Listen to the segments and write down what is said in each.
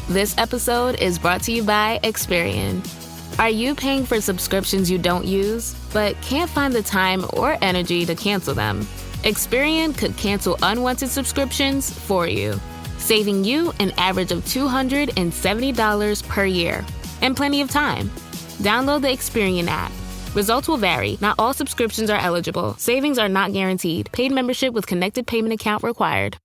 This episode is brought to you by Experian. Are you paying for subscriptions you don't use, but can't find the time or energy to cancel them? Experian could cancel unwanted subscriptions for you, saving you an average of $270 per year and plenty of time. Download the Experian app. Results will vary. Not all subscriptions are eligible. Savings are not guaranteed. Paid membership with connected payment account required.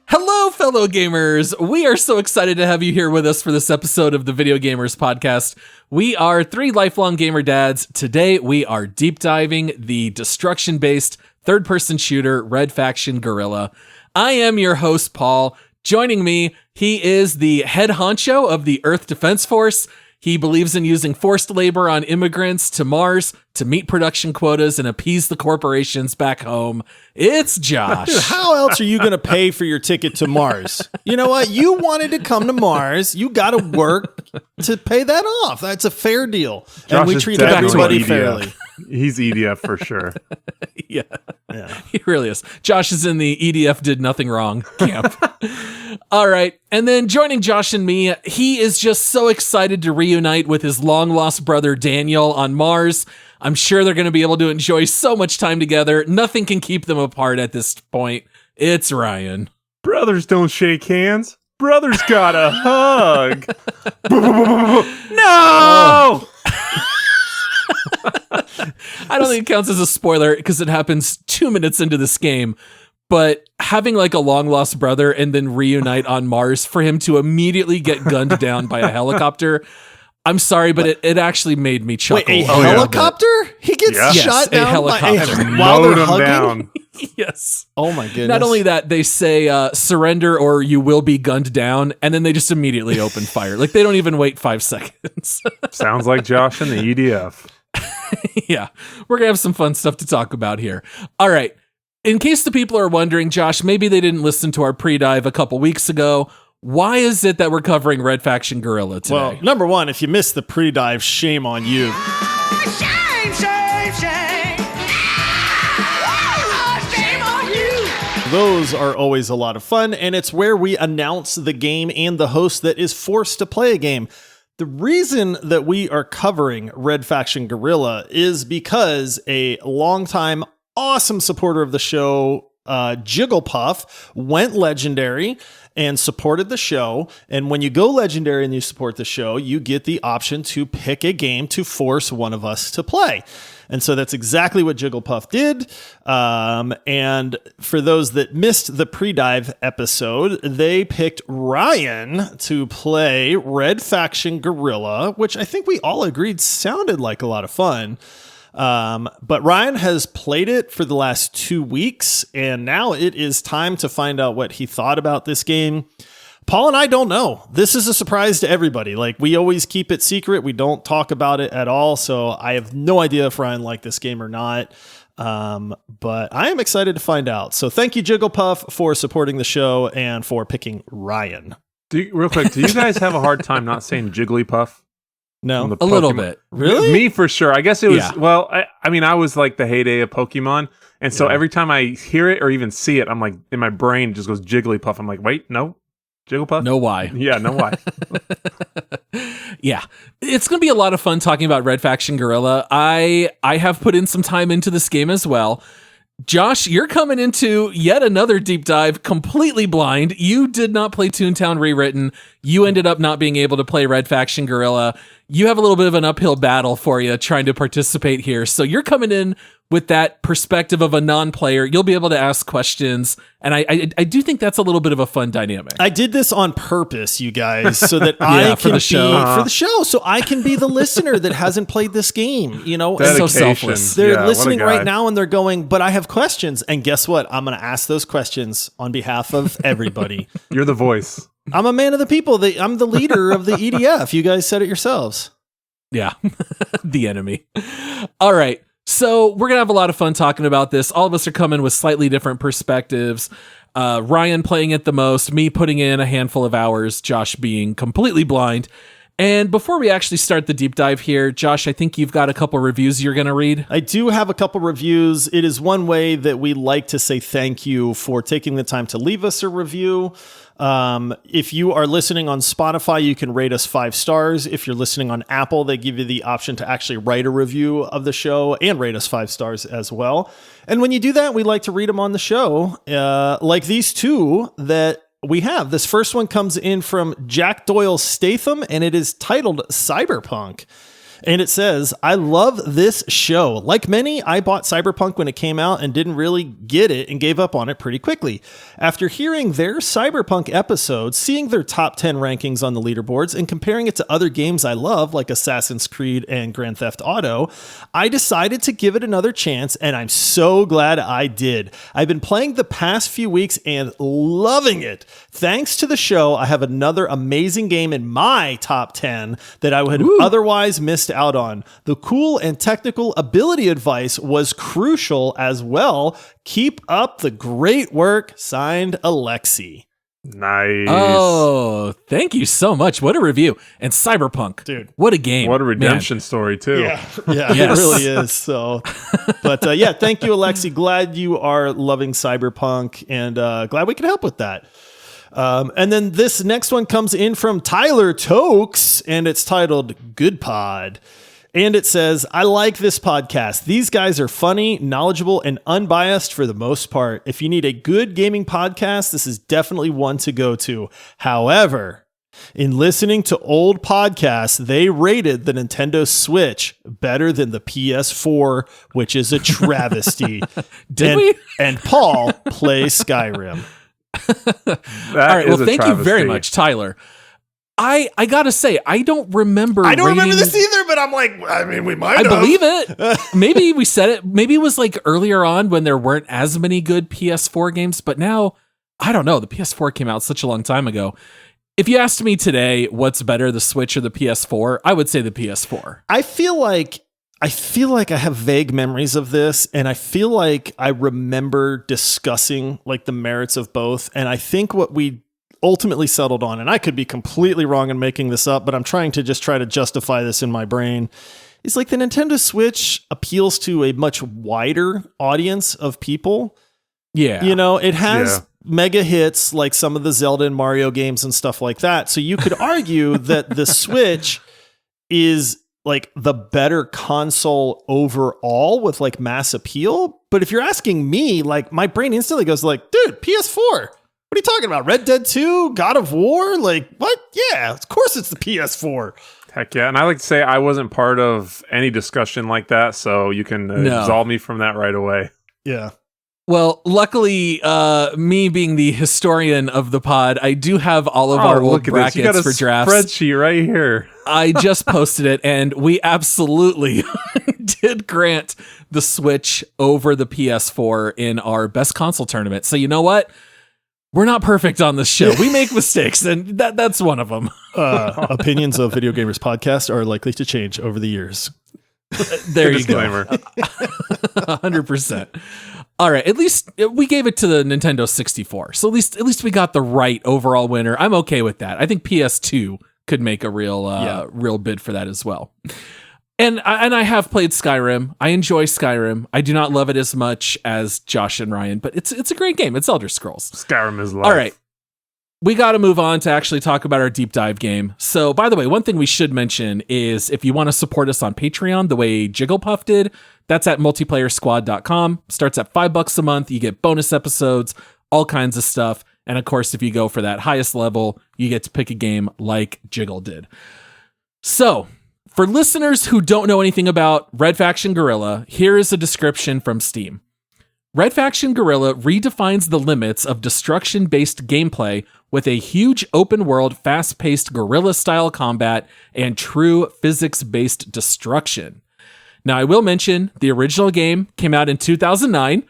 Hello, fellow gamers! We are so excited to have you here with us for this episode of the Video Gamers Podcast. We are three lifelong gamer dads. Today, we are deep diving the destruction-based third-person shooter Red Faction Guerilla. I am your host, Paul. Joining me, he is the head honcho of the Earth Defense Force. He believes in using forced labor on immigrants to Mars to meet production quotas and appease the corporations back home. It's Josh. Dude, how else are you going to pay for your ticket to Mars? You know what? You wanted to come to Mars. You got to work to pay that off. That's a fair deal. Josh and we treat everybody fairly. He's EDF for sure. Yeah, he really is. Josh is in the EDF did nothing wrong camp. All right. And then joining Josh and me, he is just so excited to reunite with his long lost brother, Daniel, on Mars. I'm sure they're going to be able to enjoy so much time together. Nothing can keep them apart at this point. It's Ryan. Brothers don't shake hands. Brothers gotta hug. No! I don't think it counts as a spoiler because it happens 2 minutes into this game. But having like a long lost brother and then reunite on Mars for him to immediately get gunned down by a helicopter, I'm sorry, but it actually made me chuckle. Wait, a helicopter? He gets shot down a helicopter. while they're Mowed him hugging? down. Yes. Oh my goodness. Not only that, they say surrender or you will be gunned down, and then they just immediately open fire. Like they don't even wait 5 seconds. Sounds like Josh and the EDF. Yeah, we're going to have some fun stuff to talk about here. All right. In case the people are wondering, Josh, maybe they didn't listen to our pre-dive a couple weeks ago. Why is it that we're covering Red Faction Guerilla today? Well, number one, if you missed the pre-dive, shame on you. Shame, shame, shame. Shame on you. Those are always a lot of fun, and it's where we announce the game and the host that is forced to play a game. The reason that we are covering Red Faction Guerilla is because a longtime awesome supporter of the show, Jigglepuf, went legendary and supported the show. And when you go legendary and you support the show, you get the option to pick a game to force one of us to play. And so that's exactly what Jigglepuf did. And for those that missed the pre-dive episode, they picked Ryan to play Red Faction Guerilla, which I think we all agreed sounded like a lot of fun. But Ryan has played it for the last 2 weeks, and now it is time to find out what he thought about this game. Paul and I don't know. This is a surprise to everybody. Like, we always keep it secret. We don't talk about it at all. So I have no idea if Ryan liked this game or not. But I am excited to find out. So thank you, Jigglepuf, for supporting the show and for picking Ryan. Real quick, do you guys have a hard time not saying Jigglypuff? No, a little bit. Really? Me for sure. I guess it was, Yeah. well, I mean, I was like the heyday of Pokemon. And so every time I hear it or even see it, I'm like, in my brain, it just goes Jigglypuff. I'm like, wait, no. Jigglypuff? No why. Yeah, no why. Yeah, it's going to be a lot of fun talking about Red Faction Guerilla. I have put in some time into this game as well. Josh, you're coming into yet another deep dive completely blind. You did not play Toontown Rewritten. You ended up not being able to play Red Faction Guerilla. You have a little bit of an uphill battle for you trying to participate here. So you're coming in with that perspective of a non-player. You'll be able to ask questions. And I do think that's a little bit of a fun dynamic. I did this on purpose, you guys, so that I can for the show. for the show, so I can be the listener that hasn't played this game. You know, That's so Dedication. selfless. they're Yeah, listening what a guy. right now and they're going, but I have questions. And guess what? I'm going to ask those questions on behalf of everybody. You're the voice. I'm a man of the people. I'm the leader of the EDF. You guys said it yourselves. Yeah, the enemy. All right. So we're going to have a lot of fun talking about this. All of us are coming with slightly different perspectives. Ryan playing it the most, me putting in a handful of hours, Josh being completely blind. And before we actually start the deep dive here, Josh, I think you've got a couple reviews you're going to read. I do have a couple reviews. It is one way that we like to say thank you for taking the time to leave us a review. If you are listening on Spotify, you can rate us 5 stars. If you're listening on Apple, they give you the option to actually write a review of the show and rate us 5 stars as well. And when you do that, we like to read them on the show, like these two that we have. This first one comes in from Jack Doyle Statham, and it is titled Cyberpunk. And it says, I love this show. Like many, I bought Cyberpunk when it came out and didn't really get it and gave up on it pretty quickly. After hearing their Cyberpunk episodes, seeing their top 10 rankings on the leaderboards, and comparing it to other games I love, like Assassin's Creed and Grand Theft Auto, I decided to give it another chance, and I'm so glad I did. I've been playing the past few weeks and loving it. Thanks to the show, I have another amazing game in my top 10 that I would have otherwise missed out on. The cool and technical ability advice was crucial as well. Keep up the great work. Signed, Alexi. Nice. Oh, thank you so much. What a review. And Cyberpunk. Dude. What a game. What a redemption story, too. Yeah, Yes. it really is. So, but yeah, thank you, Alexi. Glad you are loving Cyberpunk, and glad we can help with that. And then this next one comes in from Tyler Tokes, and it's titled Good Pod. And it says, I like this podcast. These guys are funny, knowledgeable, and unbiased for the most part. If you need a good gaming podcast, this is definitely one to go to. However, in listening to old podcasts, they rated the Nintendo Switch better than the PS4, which is a travesty. Did we? And Paul plays Skyrim. All right. Well, thank you very much, Tyler. I gotta say, I don't remember. I don't remember rating- this either, but I'm like, I mean, we might I have. believe it. Maybe we said it. Maybe it was like earlier on when there weren't as many good PS4 games, but now, I don't know. The PS4 came out such a long time ago. If you asked me today, what's better, the Switch or the PS4, I would say the PS4. I feel like I have vague memories of this, and I feel like I remember discussing like the merits of both. And I think what we ultimately settled on, and I could be completely wrong in making this up, but I'm trying to justify this in my brain, is like the Nintendo Switch appeals to a much wider audience of people. Yeah. You know, it has mega hits like some of the Zelda and Mario games and stuff like that. So you could argue that the Switch is like the better console overall with like mass appeal. But if you're asking me, like my brain instantly goes like, dude, PS4. What are you talking about? Red Dead 2? God of War? Like, what? Yeah, of course it's the PS4. Heck yeah. And I like to say I wasn't part of any discussion like that, so you can absolve me from that right away. Yeah. Well, luckily, me being the historian of the pod, I do have all of our old brackets You got a for drafts. spreadsheet right here. I just posted it, and we absolutely did grant the Switch over the PS4 in our best console tournament. So you know what? We're not perfect on this show. We make mistakes, and that's one of them. Opinions of Video Gamers Podcast are likely to change over the years. There you Disclaimer. go. 100%. All right. At least we gave it to the Nintendo 64. So at least we got the right overall winner. I'm okay with that. I think PS2 could make a real bid for that as well. And I have played Skyrim. I enjoy Skyrim. I do not love it as much as Josh and Ryan, but it's a great game. It's Elder Scrolls. Skyrim is life. All right. We got to move on to actually talk about our deep dive game. So, by the way, one thing we should mention is if you want to support us on Patreon the way Jigglepuf did, that's at multiplayersquad.com. Starts at $5 a month. You get bonus episodes, all kinds of stuff. And of course, if you go for that highest level, you get to pick a game like Jiggle did. So, for listeners who don't know anything about Red Faction Guerilla, here is a description from Steam. Red Faction Guerilla redefines the limits of destruction-based gameplay with a huge open-world, fast-paced guerrilla-style combat and true physics-based destruction. Now, I will mention the original game came out in 2009,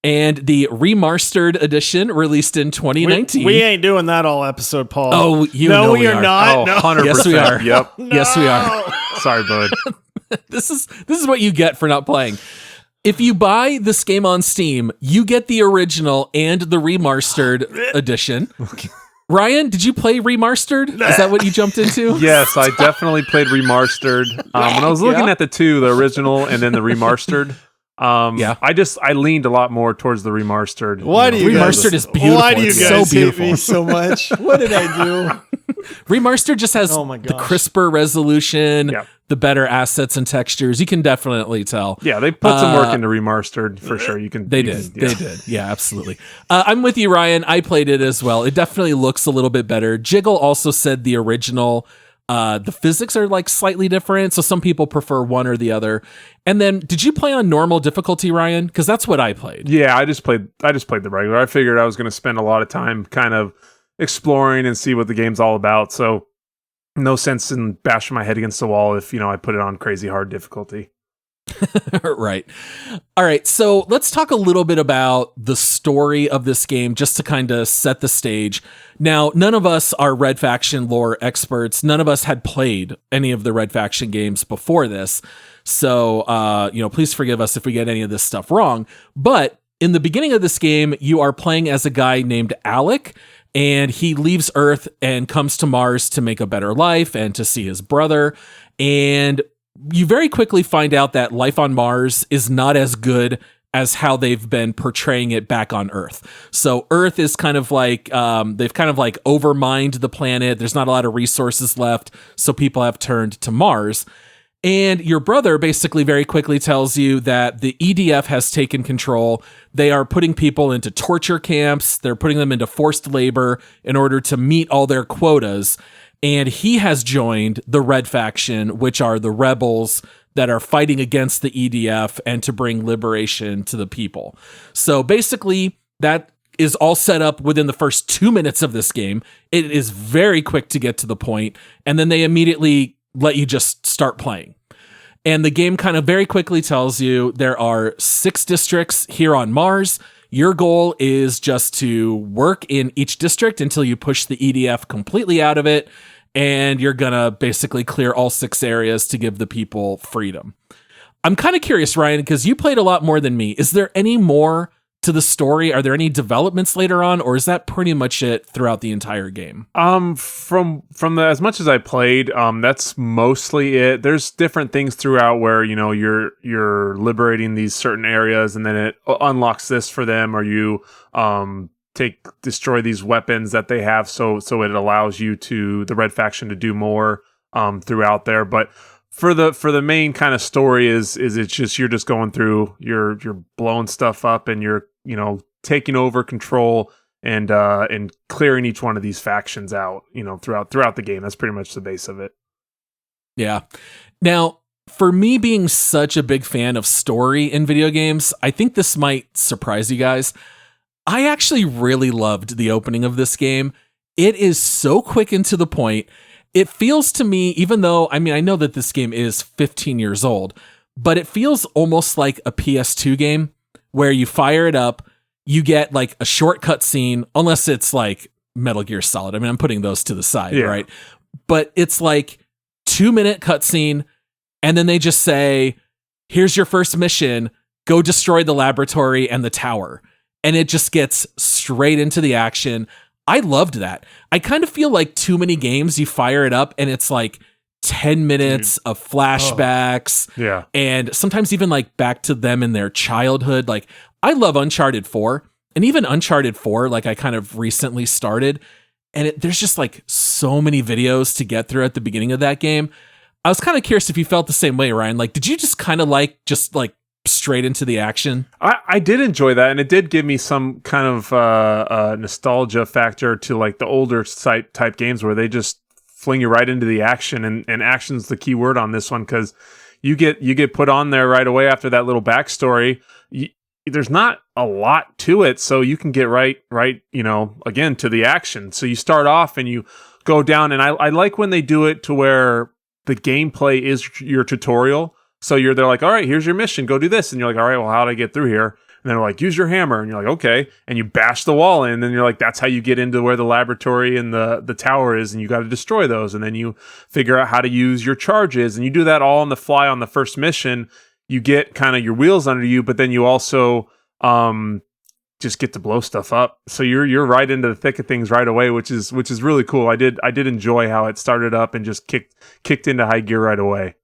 and the remastered edition released in 2019. We ain't doing that all episode, Paul. Oh, you know we are not. Oh, No. 100%. Yes, we are. Yep. Yes, we are. Sorry, bud. This is what you get for not playing. If you buy this game on Steam, you get the original and the remastered edition. Ryan, did you play Remastered? Is that what you jumped into? Yes, I definitely played Remastered. When I was looking at the original and then the Remastered, I leaned a lot more towards the Remastered. Why do you guys? Remastered is beautiful. Why do you It's guys so hate beautiful. me so much? What did I do? Remastered just has Oh my the gosh. crisper resolution, Yeah. the better assets and textures. You can definitely tell. Yeah, they put some work into Remastered for sure. You can. They you did. can- yeah. They did. Yeah, absolutely. I'm with you, Ryan. I played it as well. It definitely looks a little bit better. Jiggle also said the original, the physics are like slightly different. So some people prefer one or the other. And then did you play on normal difficulty, Ryan? Because that's what I played. Yeah, I just played the regular. I figured I was going to spend a lot of time kind of exploring and see what the game's all about. So no sense in bashing my head against the wall if, I put it on crazy hard difficulty. Right. All right. So let's talk a little bit about the story of this game just to kind of set the stage. Now, none of us are Red Faction lore experts. None of us had played any of the Red Faction games before this. So, please forgive us if we get any of this stuff wrong. But in the beginning of this game, you are playing as a guy named Alec, and he leaves Earth and comes to Mars to make a better life and to see his brother. And you very quickly find out that life on Mars is not as good as how they've been portraying it back on Earth. So Earth is kind of like, they've kind of like overmined the planet. There's not a lot of resources left. So people have turned to Mars. And your brother basically very quickly tells you that the EDF has taken control. They are putting people into torture camps. They're putting them into forced labor in order to meet all their quotas. And he has joined the Red Faction, which are the rebels that are fighting against the EDF and to bring liberation to the people. So basically, that is all set up within the first 2 minutes of this game. It is very quick to get to the point, and then they immediately let you just start playing. And the game kind of very quickly tells you there are 6 districts here on Mars. Your goal is just to work in each district until you push the EDF completely out of it, and you're gonna basically clear all 6 areas to give the people freedom. I'm kind of curious, Ryan, because you played a lot more than me. Is there any more to the story? Are there any developments later on, or is that pretty much it throughout the entire game? From the as much as I played, that's mostly it. There's different things throughout where you're liberating these certain areas, and then it unlocks this for them, or you destroy these weapons that they have, so it allows you the Red Faction to do more throughout there. But for the main kind of story is it's just you're just going through, you're blowing stuff up, and you're taking over control and clearing each one of these factions out throughout the game. That's pretty much the base of it. Yeah. Now, for me being such a big fan of story in video games, I think this might surprise you guys. I actually really loved the opening of this game. It is so quick and to the point. It feels to me, even though, I know that this game is 15 years old, but it feels almost like a PS2 game where you fire it up, you get like a short cut scene, unless it's like Metal Gear Solid. I'm putting those to the side, right? But it's like 2-minute cutscene, and then they just say, here's your first mission, go destroy the laboratory and the tower. And it just gets straight into the action. I loved that. I kind of feel like too many games, you fire it up and it's like 10 minutes of flashbacks. Yeah. And sometimes even like back to them in their childhood. Like, I love Uncharted 4, and even Uncharted 4, like I kind of recently started, and there's just like so many videos to get through at the beginning of that game. I was kind of curious if you felt the same way, Ryan. Like, did you just kind of like straight into the action? I did enjoy that, and it did give me some kind of nostalgia factor to like the older type games where they just fling you right into the action, and action's the key word on this one, because you get put on there right away after that little backstory. There's not a lot to it, so you can get right again to the action. So you start off and you go down, and I like when they do it to where the gameplay is your tutorial. So they're like, all right, here's your mission, go do this. And you're like, all right, well, how do I get through here? And they're like, use your hammer. And you're like, okay. And you bash the wall in, and then you're like, that's how you get into where the laboratory and the tower is, and you got to destroy those. And then you figure out how to use your charges, and you do that all on the fly on the first mission. You get kind of your wheels under you, but then you also just get to blow stuff up. So you're right into the thick of things right away, which is really cool. I did enjoy how it started up and just kicked into high gear right away.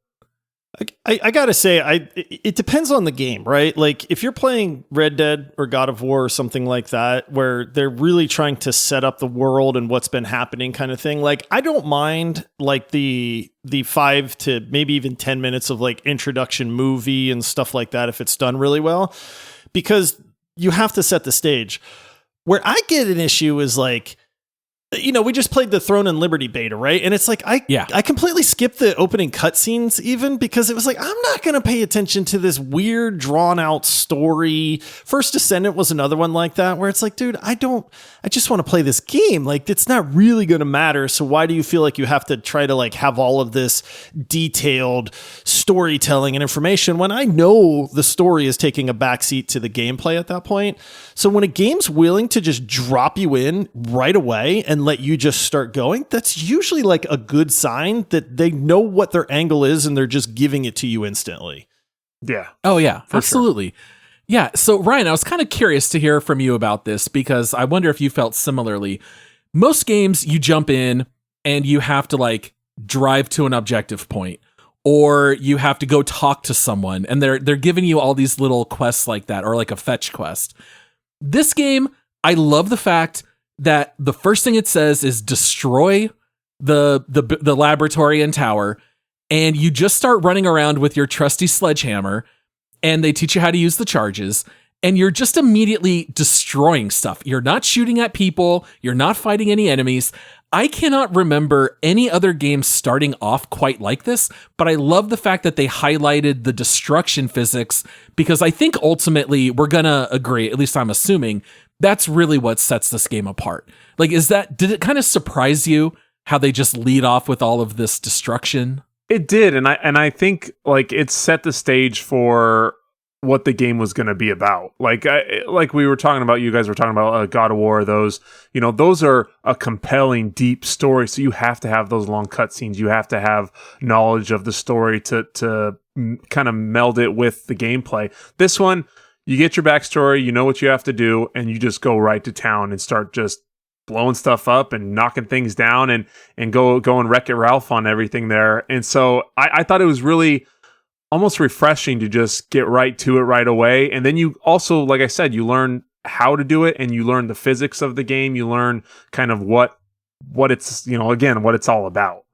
I gotta say, it depends on the game, right? Like if you're playing Red Dead or God of War or something like that, where they're really trying to set up the world and what's been happening kind of thing, like I don't mind like the 5 to maybe even 10 minutes of like introduction movie and stuff like that if it's done really well, because you have to set the stage. Where I get an issue is like, we just played the Throne and Liberty beta, right? And it's like, I completely skipped the opening cutscenes even because it was like, I'm not going to pay attention to this weird drawn out story. First Descendant was another one like that where it's like, dude, I just want to play this game. Like it's not really going to matter. So why do you feel like you have to try to like have all of this detailed storytelling and information when I know the story is taking a backseat to the gameplay at that point? So when a game's willing to just drop you in right away and let you just start going, that's usually like a good sign that they know what their angle is and they're just giving it to you instantly. Yeah. Oh yeah, absolutely. Sure. Yeah. So Ryan, I was kind of curious to hear from you about this because I wonder if you felt similarly. Most games you jump in and you have to like drive to an objective point or you have to go talk to someone and they're giving you all these little quests like that or like a fetch quest. This game, I love the fact that the first thing it says is destroy the laboratory and tower, and you just start running around with your trusty sledgehammer, and they teach you how to use the charges, and you're just immediately destroying stuff. You're not shooting at people, you're not fighting any enemies. I cannot remember any other game starting off quite like this, but I love the fact that they highlighted the destruction physics because I think ultimately we're gonna agree, at least I'm assuming, that's really what sets this game apart. Like, did it kind of surprise you how they just lead off with all of this destruction? It did, and I think like it set the stage for what the game was going to be about. Like we were talking about, you guys were talking about God of War, those are a compelling, deep story. So you have to have those long cutscenes. You have to have knowledge of the story to kind of meld it with the gameplay. This one, you get your backstory, you know what you have to do, and you just go right to town and start just blowing stuff up and knocking things down and go and Wreck-It Ralph on everything there. And so I thought it was really almost refreshing to just get right to it right away. And then you also, like I said, you learn how to do it and you learn the physics of the game. You learn kind of what it's, again, what it's all about.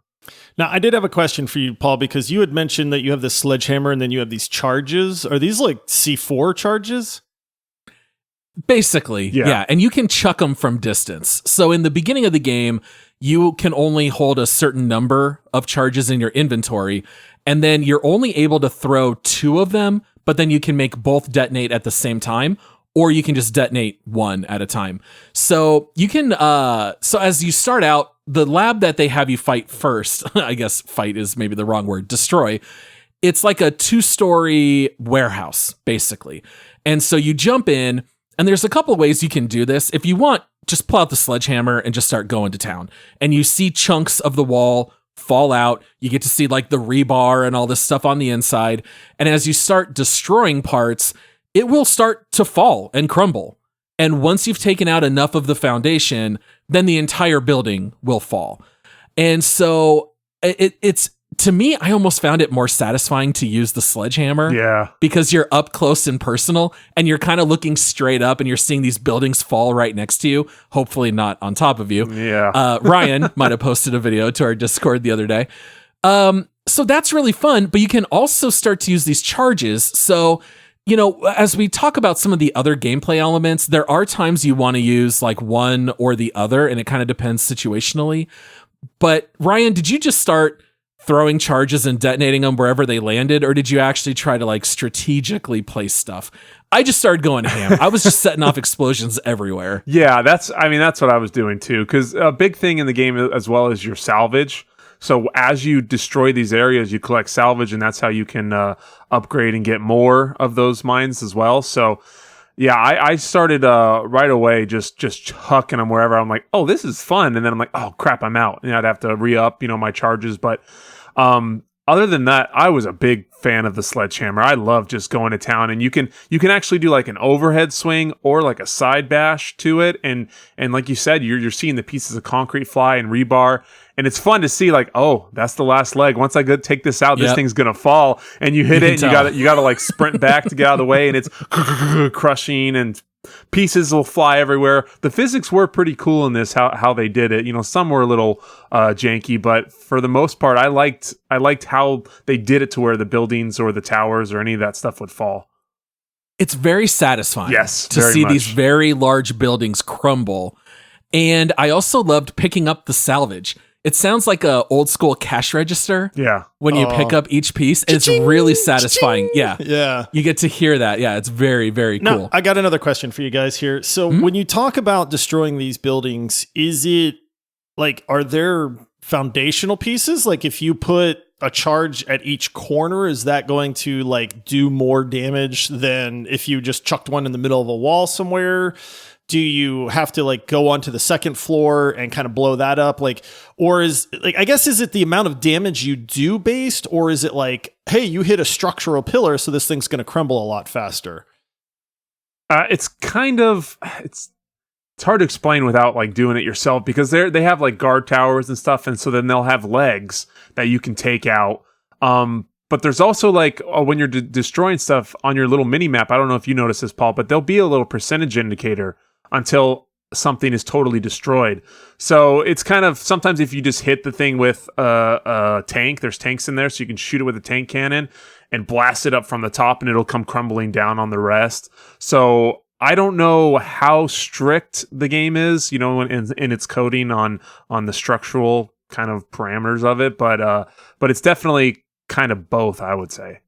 Now, I did have a question for you, Paul, because you had mentioned that you have this sledgehammer and then you have these charges. Are these like C4 charges? Basically, yeah. And you can chuck them from distance. So in the beginning of the game, you can only hold a certain number of charges in your inventory, and then you're only able to throw 2 of them, but then you can make both detonate at the same time, or you can just detonate 1 at a time. So you can, so as you start out, the lab that they have you fight first, I guess fight is maybe the wrong word, destroy, it's like a 2-story warehouse, basically. And so you jump in, and there's a couple of ways you can do this. If you want, just pull out the sledgehammer and just start going to town. And you see chunks of the wall fall out. You get to see like the rebar and all this stuff on the inside. And as you start destroying parts, it will start to fall and crumble. And once you've taken out enough of the foundation, then the entire building will fall. And so it's, to me, I almost found it more satisfying to use the sledgehammer. Yeah. Because you're up close and personal and you're kind of looking straight up and you're seeing these buildings fall right next to you, hopefully not on top of you. Yeah. Ryan might have posted a video to our Discord the other day. So that's really fun, but you can also start to use these charges. So, as we talk about some of the other gameplay elements, there are times you want to use like one or the other, and it kind of depends situationally. But Ryan, did you just start throwing charges and detonating them wherever they landed, or did you actually try to like strategically place stuff? I just started going ham. I was just setting off explosions everywhere. Yeah, that's what I was doing too, because a big thing in the game as well is your salvage. So as you destroy these areas, you collect salvage, and that's how you can upgrade and get more of those mines as well. So yeah, I started right away just chucking them wherever. I'm like, oh, this is fun. And then I'm like, oh, crap, I'm out. And I'd have to re-up, my charges. But other than that, I was a big fan of the sledgehammer. I love just going to town, and you can actually do like an overhead swing or like a side bash to it, and like you said, you're seeing the pieces of concrete fly and rebar, and it's fun to see like, oh, that's the last leg. Once I go take this out, this thing's gonna fall, and you hit it, and you gotta like sprint back to get out of the way, and it's crushing and pieces will fly everywhere. The physics were pretty cool in this, how they did it. You know, some were a little janky, but for the most part, I liked how they did it to where the buildings or the towers or any of that stuff would fall. It's very satisfying to see much. these very large buildings crumble. And I also loved picking up the salvage. It sounds like a old school cash register. Yeah. When you pick up each piece, it's really satisfying. Yeah. Yeah. You get to hear that. Yeah. It's very, very cool. Now, I got another question for you guys here. So when you talk about destroying these buildings, is it like, are there foundational pieces? Like if you put a charge at each corner, is that going to like do more damage than if you just chucked one in the middle of a wall somewhere? Do you have to like go onto the second floor and kind of blow that up? Like, or is like, I guess, is it the amount of damage you do based, or is it like, hey, you hit a structural pillar, so this thing's going to crumble a lot faster? It's kind of, it's hard to explain without like doing it yourself, because they have like guard towers and stuff. And so then they'll have legs that you can take out. But there's also like, when you're destroying stuff on your little mini map, I don't know if you notice this, Paul, but there'll be a little percentage indicator until something is totally destroyed. So it's kind of, sometimes if you just hit the thing with a tank, there's tanks in there, so you can shoot it with a tank cannon and blast it up from the top, and it'll come crumbling down on the rest. So I don't know how strict the game is, you know, in its coding on the structural kind of parameters of it, but it's definitely kind of both, I would say.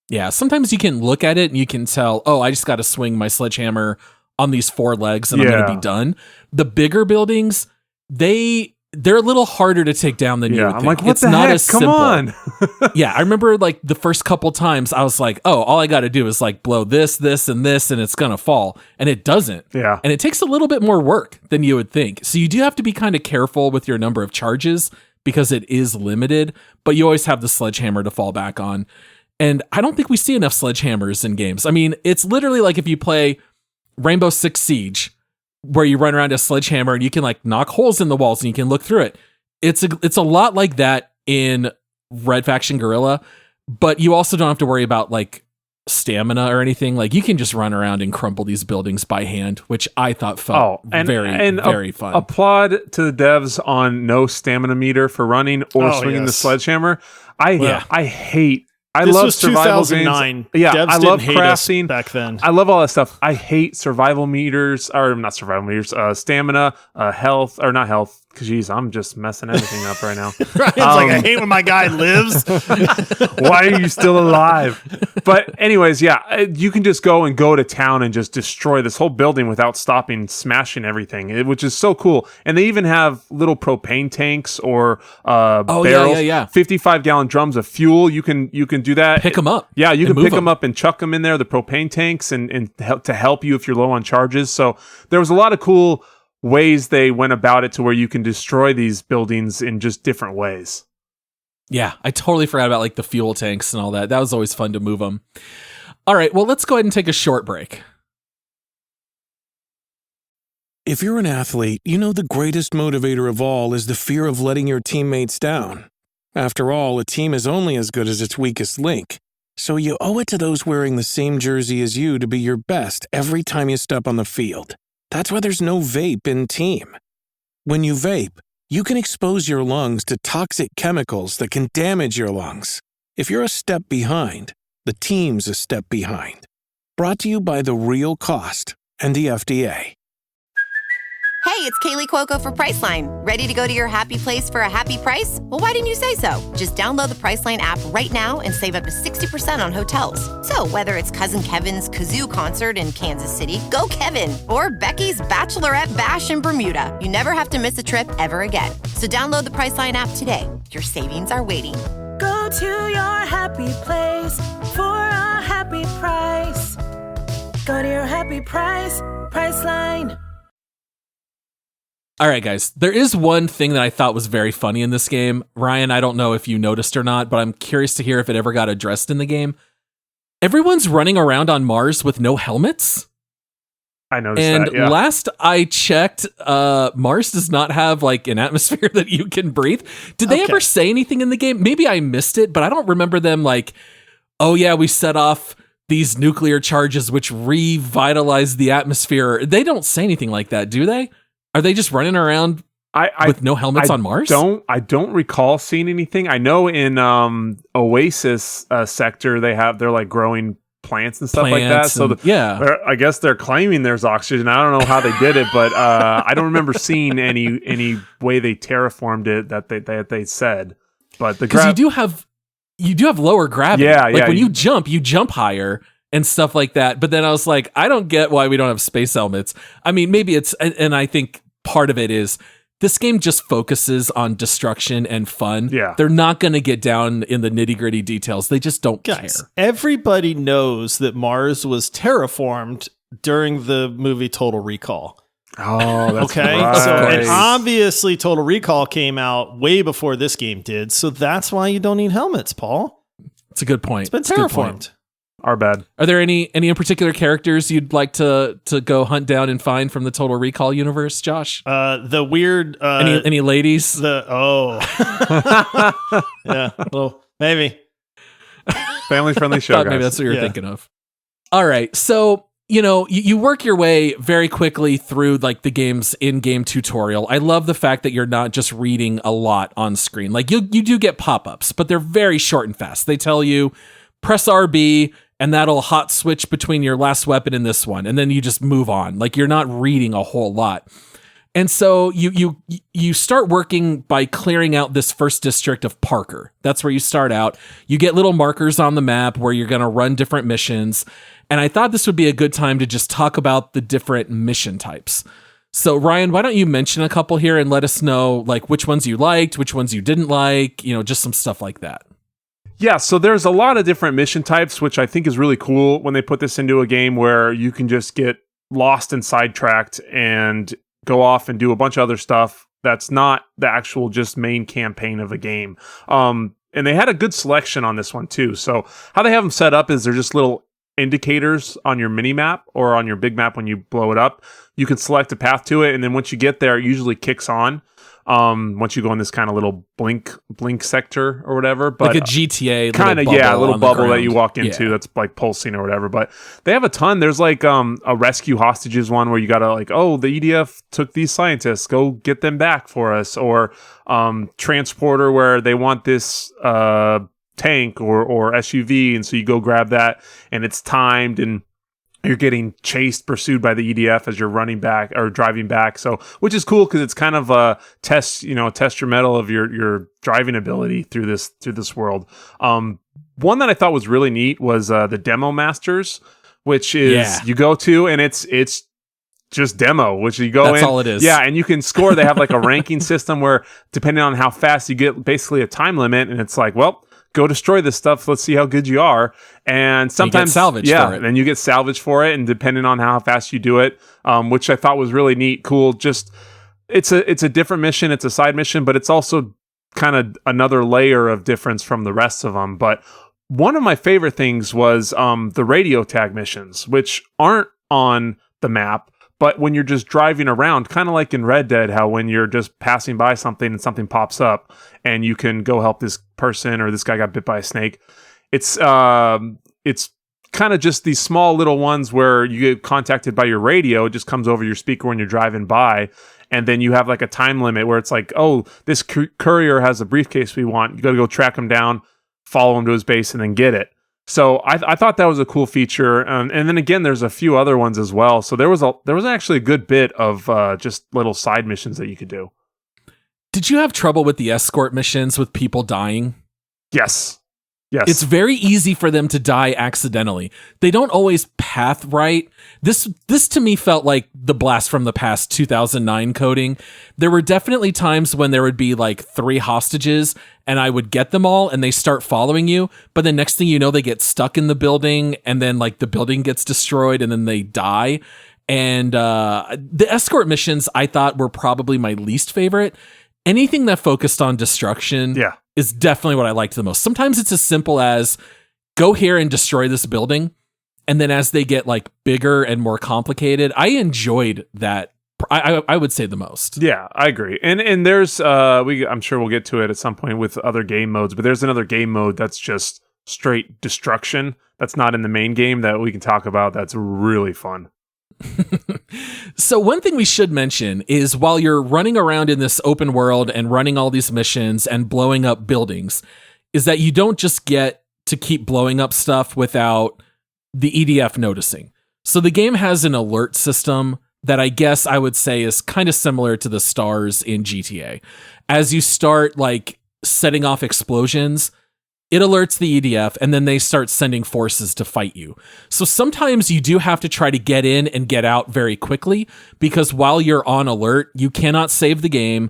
Yeah, sometimes you can look at it and you can tell, oh, I just got to swing my sledgehammer on these 4 legs and I'm going to be done. The bigger buildings, they're a little harder to take down than you would think. I'm like, what it's the not heck? as Come simple. on. Yeah, I remember like the first couple times I was like, oh, all I got to do is like blow this, and this, and it's going to fall. And it doesn't. Yeah. And it takes a little bit more work than you would think. So you do have to be kind of careful with your number of charges because it is limited, but you always have the sledgehammer to fall back on. And I don't think we see enough sledgehammers in games. I mean, it's literally like if you play Rainbow Six Siege, where you run around a sledgehammer and you can like knock holes in the walls and you can look through it. It's a lot like that in Red Faction Guerrilla, but you also don't have to worry about like stamina or anything. Like you can just run around and crumple these buildings by hand, which I thought felt very fun. Applaud to the devs on no stamina meter for running or swinging the sledgehammer. I This love was survival 2009. games. Yeah, Devs I love didn't hate us crafting back then. I love all that stuff. I hate survival meters, or not survival meters, stamina, health, or not health. Jeez, I'm just messing everything up right now. Right? It's like, I hate when my guy lives. Why are you still alive? But anyways, yeah, you can just go to town and just destroy this whole building without stopping, smashing everything, which is so cool. And they even have little propane tanks or barrels, 55-gallon drums of fuel. You can do that. Pick them up. Yeah, you can pick them up and chuck them in there, the propane tanks, and to help you if you're low on charges. So there was a lot of cool ways they went about it to where you can destroy these buildings in just different ways. Yeah, I totally forgot about like the fuel tanks and all that. That was always fun to move them. All right, well, let's go ahead and take a short break. If you're an athlete, you know the greatest motivator of all is the fear of letting your teammates down. After all, a team is only as good as its weakest link. So you owe it to those wearing the same jersey as you to be your best every time you step on the field. That's why there's no vape in team. When you vape, you can expose your lungs to toxic chemicals that can damage your lungs. If you're a step behind, the team's a step behind. Brought to you by The Real Cost and the FDA. Hey, it's Kaylee Cuoco for Priceline. Ready to go to your happy place for a happy price? Well, why didn't you say so? Just download the Priceline app right now and save up to 60% on hotels. So whether it's Cousin Kevin's Kazoo Concert in Kansas City, go Kevin, or Becky's Bachelorette Bash in Bermuda, you never have to miss a trip ever again. So download the Priceline app today. Your savings are waiting. Go to your happy place for a happy price. Go to your happy price, Priceline. All right, guys. There is one thing that I thought was very funny in this game. Ryan, I don't know if you noticed or not, but I'm curious to hear if it ever got addressed in the game. Everyone's running around on Mars with no helmets. I noticed and that, yeah. Last I checked, Mars does not have like an atmosphere that you can breathe. Did they ever say anything in the game? Maybe I missed it, but I don't remember them like, oh yeah, we set off these nuclear charges which revitalize the atmosphere. They don't say anything like that, do they? Are they just running around with no helmets on Mars? I don't recall seeing anything. I know in Oasis sector they're like growing plants and stuff like that. So I guess they're claiming there's oxygen. I don't know how they did it, but I don't remember seeing any way they terraformed it that they said. But because you do have lower gravity. Yeah, like when you jump higher and stuff like that. But then I was like, I don't get why we don't have space helmets. I mean, maybe it's, and I think part of it is this game just focuses on destruction and fun. Yeah. They're not going to get down in the nitty gritty details. They just don't care. Everybody knows that Mars was terraformed during the movie Total Recall. Oh, that's okay. Right. So, and obviously Total Recall came out way before this game did. So that's why you don't need helmets, Paul. It's a good point. It's been terraformed. Our bad. Are there any in particular characters you'd like to go hunt down and find from the Total Recall universe, Josh? The weird any ladies? Yeah, well, maybe. Family friendly show. Maybe that's what you're thinking of. All right, so you work your way very quickly through like the game's in-game tutorial. I love the fact that you're not just reading a lot on screen. Like you do get pop-ups, but they're very short and fast. They tell you press RB and that'll hot switch between your last weapon and this one, and then you just move on. Like you're not reading a whole lot. And so you start working by clearing out this first district of Parker. That's where you start out. You get little markers on the map where you're going to run different missions. And I thought this would be a good time to just talk about the different mission types. So Ryan, why don't you mention a couple here and let us know like which ones you liked, which ones you didn't like, just some stuff like that. Yeah, so there's a lot of different mission types, which I think is really cool when they put this into a game where you can just get lost and sidetracked and go off and do a bunch of other stuff that's not the actual just main campaign of a game. And they had a good selection on this one too. So how they have them set up is they're just little indicators on your mini map or on your big map. When you blow it up, you can select a path to it, and then once you get there, it usually kicks on. Once you go in this kind of little blink sector or whatever, but like a GTA kind of, a little bubble that you walk into that's like pulsing or whatever. But they have a ton. There's like a rescue hostages one where you gotta like, oh, the EDF took these scientists, go get them back for us, or transporter where they want this tank or SUV, and so you go grab that, and it's timed, and you're getting pursued by the EDF as you're running back or driving back. So, which is cool because it's kind of a test your mettle of your driving ability through this world. One that I thought was really neat was the Demo Masters, which is you go to, and it's just demo, which you go in. That's all it is. Yeah, and you can score. They have like a ranking system where depending on how fast you get, basically a time limit, and it's like, well, go destroy this stuff. Let's see how good you are. And sometimes salvage for it. And you get salvage for it. And depending on how fast you do it, which I thought was really neat, cool. Just it's a different mission. It's a side mission, but it's also kind of another layer of difference from the rest of them. But one of my favorite things was the radio tag missions, which aren't on the map. But when you're just driving around, kind of like in Red Dead, how when you're just passing by something and something pops up and you can go help this person or this guy got bit by a snake, it's kind of just these small little ones where you get contacted by your radio. It just comes over your speaker when you're driving by. And then you have like a time limit where it's like, oh, this courier has a briefcase we want. You got to go track him down, follow him to his base, and then get it. So I thought that was a cool feature, and then again, there's a few other ones as well. So there was actually a good bit of just little side missions that you could do. Did you have trouble with the escort missions with people dying? Yes. It's very easy for them to die accidentally. They don't always path right. This to me felt like the Blast from the Past 2009 coding. There were definitely times when there would be like 3 hostages and I would get them all and they start following you. But the next thing you know, they get stuck in the building and then like the building gets destroyed and then they die. And the escort missions I thought were probably my least favorite. Anything that focused on destruction is definitely what I liked the most. Sometimes it's as simple as go here and destroy this building. And then as they get like bigger and more complicated, I enjoyed that. I would say the most. Yeah, I agree. And there's I'm sure we'll get to it at some point with other game modes, but there's another game mode that's just straight destruction. That's not in the main game that we can talk about. That's really fun. So one thing we should mention is while you're running around in this open world and running all these missions and blowing up buildings, is that you don't just get to keep blowing up stuff without the EDF noticing. So the game has an alert system that I guess I would say is kind of similar to the stars in GTA. As you start like setting off explosions, it alerts the EDF, and then they start sending forces to fight you. So sometimes you do have to try to get in and get out very quickly, because while you're on alert, you cannot save the game.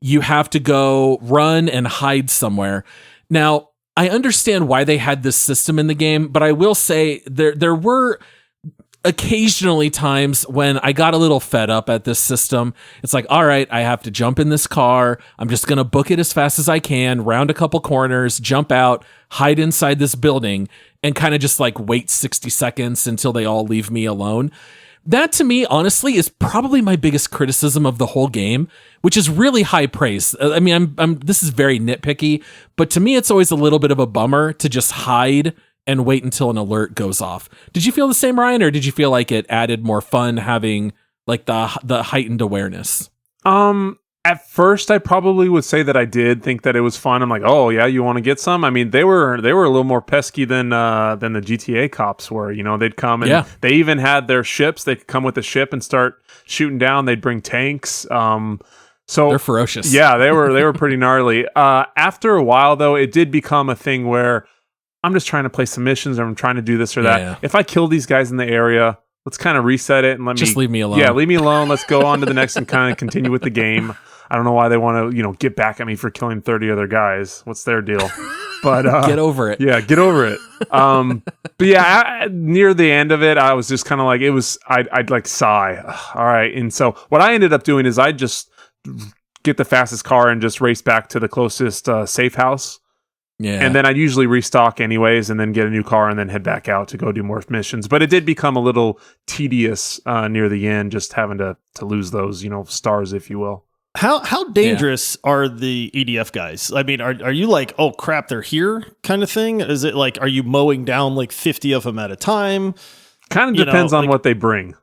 You have to go run and hide somewhere. Now, I understand why they had this system in the game, but I will say there were occasionally times when I got a little fed up at this system. It's like, all right, I have to jump in this car. I'm just going to book it as fast as I can, round a couple corners, jump out, hide inside this building, and kind of just like wait 60 seconds until they all leave me alone. That to me, honestly, is probably my biggest criticism of the whole game, which is really high praise. I mean, this is very nitpicky, but to me, it's always a little bit of a bummer to just hide and wait until an alert goes off. Did you feel the same, Ryan, or did you feel like it added more fun having like the heightened awareness? At first, I probably would say that I did think that it was fun. I'm like, oh yeah, you want to get some? I mean, they were a little more pesky than the GTA cops were. You know, they'd come and they even had their ships. They could come with a ship and start shooting down. They'd bring tanks. So they're ferocious. Yeah, they were pretty gnarly. After a while, though, it did become a thing where I'm just trying to play some missions, or I'm trying to do this or that. Yeah. If I kill these guys in the area, let's kind of reset it and leave me alone. Yeah, leave me alone. Let's go on to the next and kind of continue with the game. I don't know why they want to, get back at me for killing 30 other guys. What's their deal? But get over it. Yeah, get over it. But yeah, near the end of it, I was just kind of like, I'd like sigh. All right. And so what I ended up doing is I just get the fastest car and just race back to the closest safe house. Yeah. And then I'd usually restock anyways, and then get a new car and then head back out to go do more missions. But it did become a little tedious near the end, just having to lose those, stars, if you will. How dangerous are the EDF guys? I mean, are you like, oh crap, they're here kind of thing? Is it like, are you mowing down like 50 of them at a time? Kind of depends on what they bring.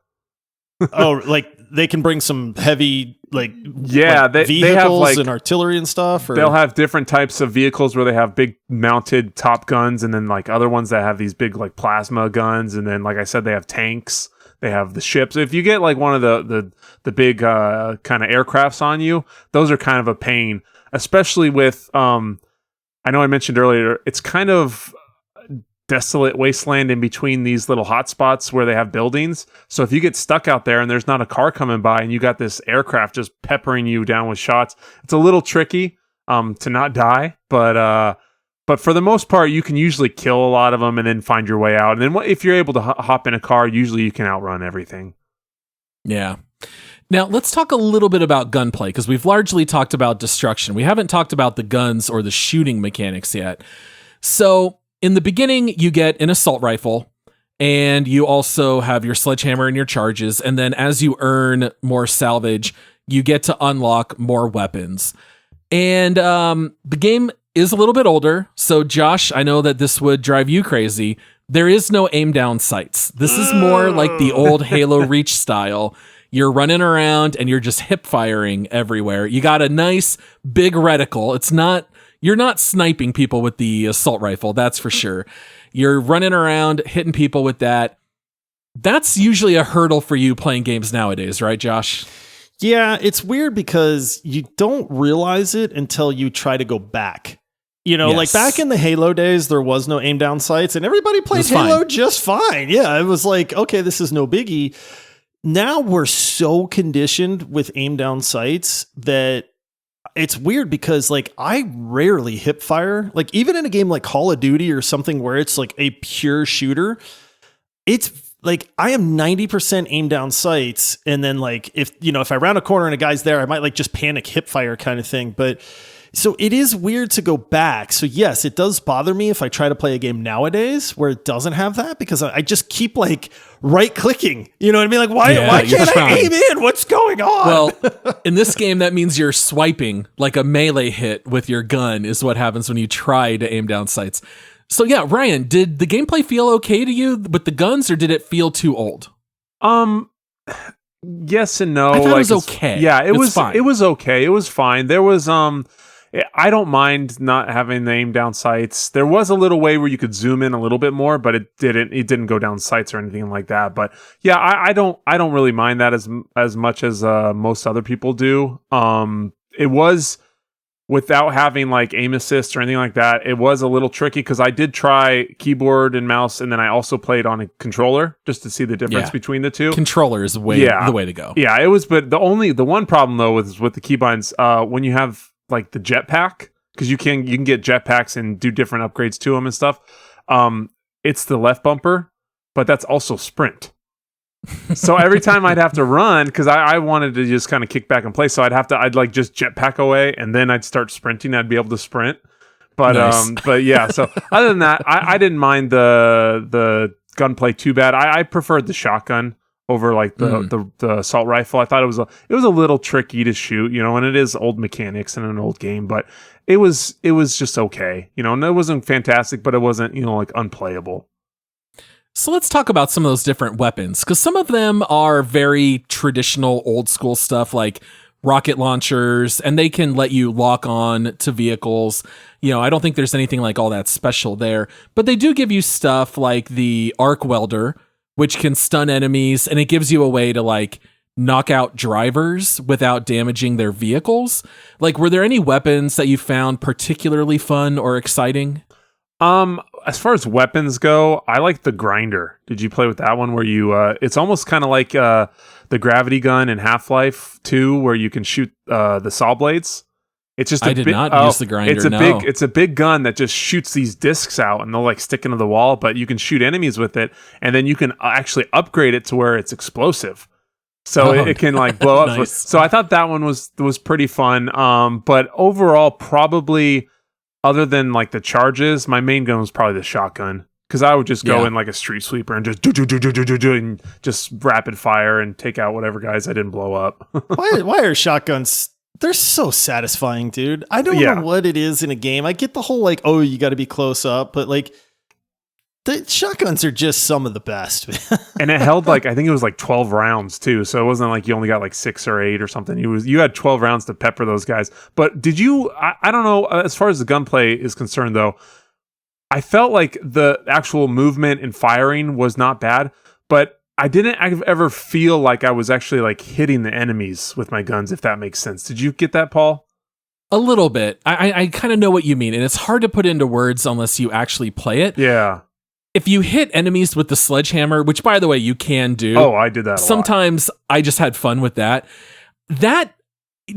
Oh, like they can bring some heavy vehicles they have like and artillery and stuff. Or? They'll have different types of vehicles where they have big mounted top guns, and then like other ones that have these big like plasma guns, and then like I said, they have tanks. They have the ships. If you get like one of the big kind of aircrafts on you, those are kind of a pain, especially with I know I mentioned earlier, it's kind of desolate wasteland in between these little hotspots where they have buildings. So if you get stuck out there and there's not a car coming by and you got this aircraft just peppering you down with shots, it's a little tricky to not die, but for the most part, you can usually kill a lot of them and then find your way out. And then if you're able to hop in a car, usually you can outrun everything. Yeah. Now, let's talk a little bit about gunplay, because we've largely talked about destruction. We haven't talked about the guns or the shooting mechanics yet. So in the beginning, you get an assault rifle, and you also have your sledgehammer and your charges. And then as you earn more salvage, you get to unlock more weapons. And the game is a little bit older. So Josh, I know that this would drive you crazy. There is no aim down sights. This is more like the old Halo Reach style. You're running around and you're just hip firing everywhere. You got a nice big reticle. You're not sniping people with the assault rifle. That's for sure. You're running around hitting people with that. That's usually a hurdle for you playing games nowadays, right, Josh? Yeah, it's weird because you don't realize it until you try to go back. Like back in the Halo days, there was no aim down sights and everybody played Halo just fine. Yeah, it was like, okay, this is no biggie. Now we're so conditioned with aim down sights that it's weird because like I rarely hip fire. Like even in a game like Call of Duty or something where it's like a pure shooter, it's like I am 90% aim down sights. And then like, if I round a corner and a guy's there, I might like just panic hip fire kind of thing. But so it is weird to go back. So yes, it does bother me if I try to play a game nowadays where it doesn't have that, because I just keep like right clicking. You know what I mean? Like why can't I aim in? What's going on? Well, in this game, that means you're swiping like a melee hit with your gun is what happens when you try to aim down sights. So yeah, Ryan, did the gameplay feel okay to you with the guns, or did it feel too old? Yes and no. I thought it was okay. Yeah, it was fine. It was okay. It was fine. There was I don't mind not having the aim down sights. There was a little way where you could zoom in a little bit more, but it didn't go down sights or anything like that. But yeah, I don't really mind that as much as most other people do. It was, without having like aim assist or anything like that, it was a little tricky because I did try keyboard and mouse, and then I also played on a controller just to see the difference between the two. Controller is the way to go. Yeah, it was. But the one problem though with the keybinds, when you have like the jetpack, because you can get jetpacks and do different upgrades to them and stuff. It's the left bumper, but that's also sprint. So every time I'd have to run, because I wanted to just kind of kick back and play, so I'd like just jetpack away, and then I'd start sprinting. I'd be able to sprint, but nice. But yeah. So other than that, I didn't mind the gunplay too bad. I preferred the shotgun over like the assault rifle. I thought it was a little tricky to shoot, and it is old mechanics in an old game, but it was just okay, and it wasn't fantastic, but it wasn't like unplayable. So let's talk about some of those different weapons, because some of them are very traditional old school stuff like rocket launchers, and they can let you lock on to vehicles. I don't think there's anything like all that special there, but they do give you stuff like the arc welder, which can stun enemies, and it gives you a way to like knock out drivers without damaging their vehicles. Like, were there any weapons that you found particularly fun or exciting? As far as weapons go, I like the grinder. Did you play with that one where you, it's almost kind of like, the gravity gun in Half-Life 2 where you can shoot, the saw blades? It's just I did not use the grinder. It's a big gun that just shoots these discs out, and they'll like stick into the wall, but you can shoot enemies with it, and then you can actually upgrade it to where it's explosive. So it can like blow up. Nice. So I thought that one was pretty fun. But overall, probably other than like the charges, my main gun was probably the shotgun, because I would just go in like a street sweeper and just do and just rapid fire and take out whatever guys I didn't blow up. Why are shotguns? They're so satisfying, dude. I don't know what it is in a game. I get the whole like, oh, you got to be close up, but like the shotguns are just some of the best. And it held like, I think it was like 12 rounds too. So it wasn't like you only got like 6 or 8 or something. You had 12 rounds to pepper those guys. But did you, I don't know, as far as the gunplay is concerned though, I felt like the actual movement and firing was not bad, but I didn't ever feel like I was actually like hitting the enemies with my guns, if that makes sense. Did you get that, Paul? A little bit. I kind of know what you mean, and it's hard to put into words unless you actually play it. Yeah. If you hit enemies with the sledgehammer, which by the way, you can do. Oh, I did that a sometimes lot. I just had fun with that. That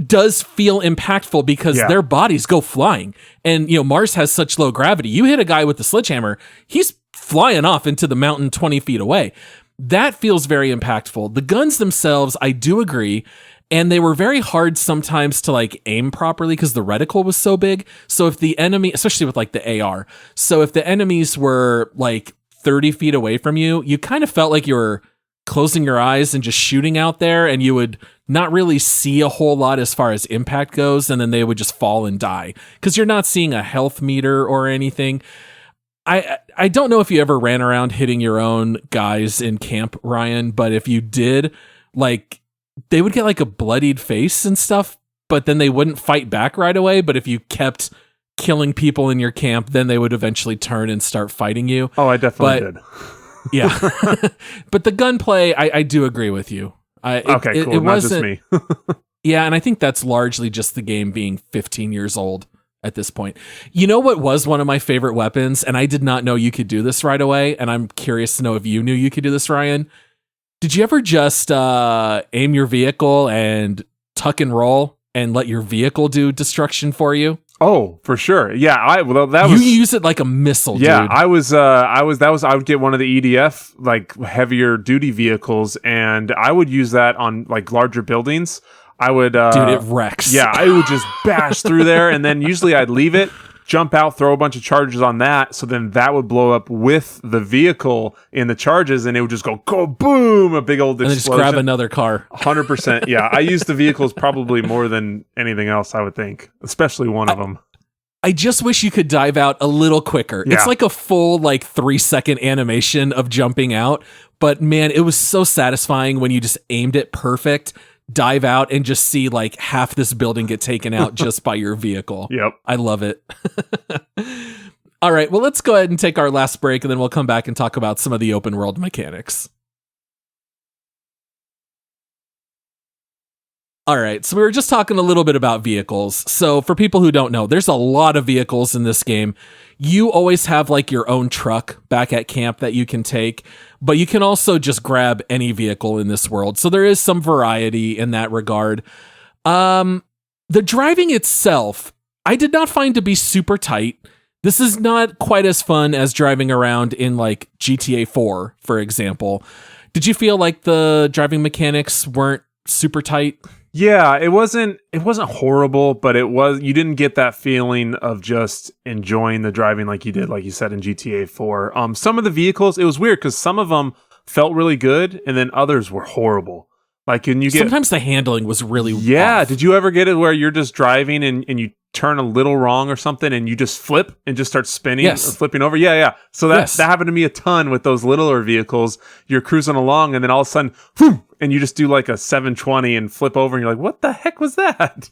does feel impactful because their bodies go flying. And, Mars has such low gravity. You hit a guy with the sledgehammer, he's flying off into the mountain 20 feet away. That feels very impactful. The guns themselves, I do agree. And they were very hard sometimes to like aim properly because the reticle was so big. So if the enemy, especially with like the AR, so if the enemies were like 30 feet away from you, you kind of felt like you were closing your eyes and just shooting out there, and you would not really see a whole lot as far as impact goes. And then they would just fall and die because you're not seeing a health meter or anything. I don't know if you ever ran around hitting your own guys in camp, Ryan, but if you did, like, they would get like a bloodied face and stuff, but then they wouldn't fight back right away. But if you kept killing people in your camp, then they would eventually turn and start fighting you. Oh, I definitely did. Yeah. But the gunplay, I do agree with you. Cool. It not just me. Yeah, and I think that's largely just the game being 15 years old at this point. You know what was one of my favorite weapons, and I did not know you could do this right away, and I'm curious to know if you knew you could do this, Ryan. Did you ever just aim your vehicle and tuck and roll and let your vehicle do destruction for you? Oh, for sure. Yeah, You use it like a missile, yeah, dude. I would get one of the EDF like heavier duty vehicles, and I would use that on like larger buildings. I would Dude, it wrecks. Yeah, I would just bash through there, and then usually I'd leave it, jump out, throw a bunch of charges on that, so then that would blow up with the vehicle in the charges, and it would just go boom, a big old explosion. And then just grab another car. 100%. Yeah, I use the vehicles probably more than anything else, I would think, especially one of them. I just wish you could dive out a little quicker. Yeah. It's like a full 3-second animation of jumping out, but man, it was so satisfying when you just aimed it perfect, dive out, and just see like half this building get taken out just by your vehicle. Yep. I love it. All right, well, let's go ahead and take our last break, and then we'll come back and talk about some of the open world mechanics. All right, so we were just talking a little bit about vehicles. So for people who don't know, there's a lot of vehicles in this game. You always have like your own truck back at camp that you can take, but you can also just grab any vehicle in this world. So there is some variety in that regard. The driving itself, I did not find to be super tight. This is not quite as fun as driving around in like GTA 4, for example. Did you feel like the driving mechanics weren't super tight? Yeah, it wasn't horrible, but you didn't get that feeling of just enjoying the driving like you did, like you said, in GTA 4. Some of the vehicles, it was weird because some of them felt really good and then others were horrible. Like, and you get sometimes the handling was really off. Did you ever get it where you're just driving and you turn a little wrong or something and you just flip and just start spinning or flipping over? Yeah. So that happened to me a ton with those littler vehicles. You're cruising along and then all of a sudden, whoom, and you just do like a 720 and flip over and you're like, what the heck was that?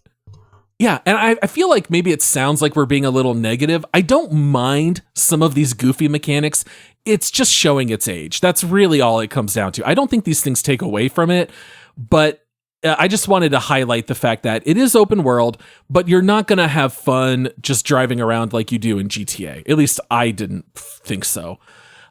Yeah, and I feel like maybe it sounds like we're being a little negative. I don't mind some of these goofy mechanics. It's just showing its age. That's really all it comes down to. I don't think these things take away from it, but I just wanted to highlight the fact that it is open world, but you're not going to have fun just driving around like you do in GTA. At least I didn't think so.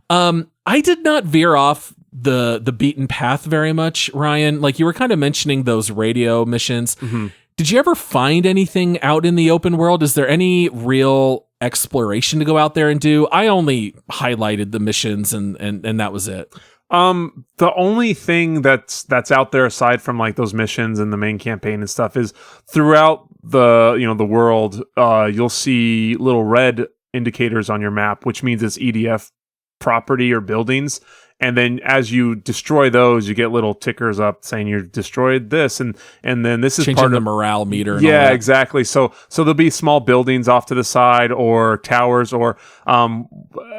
I did not veer off the beaten path very much, Ryan. Like you were kind of mentioning those radio missions. Mm-hmm. Did you ever find anything out in the open world? Is there any real exploration to go out there and do? I only highlighted the missions and that was it. The only thing that's out there aside from like those missions and the main campaign and stuff is throughout the world, you'll see little red indicators on your map, which means it's EDF property or buildings. And then as you destroy those, you get little tickers up saying you destroyed this, and then this is changing part the of morale meter. And yeah, exactly. So there'll be small buildings off to the side or towers, or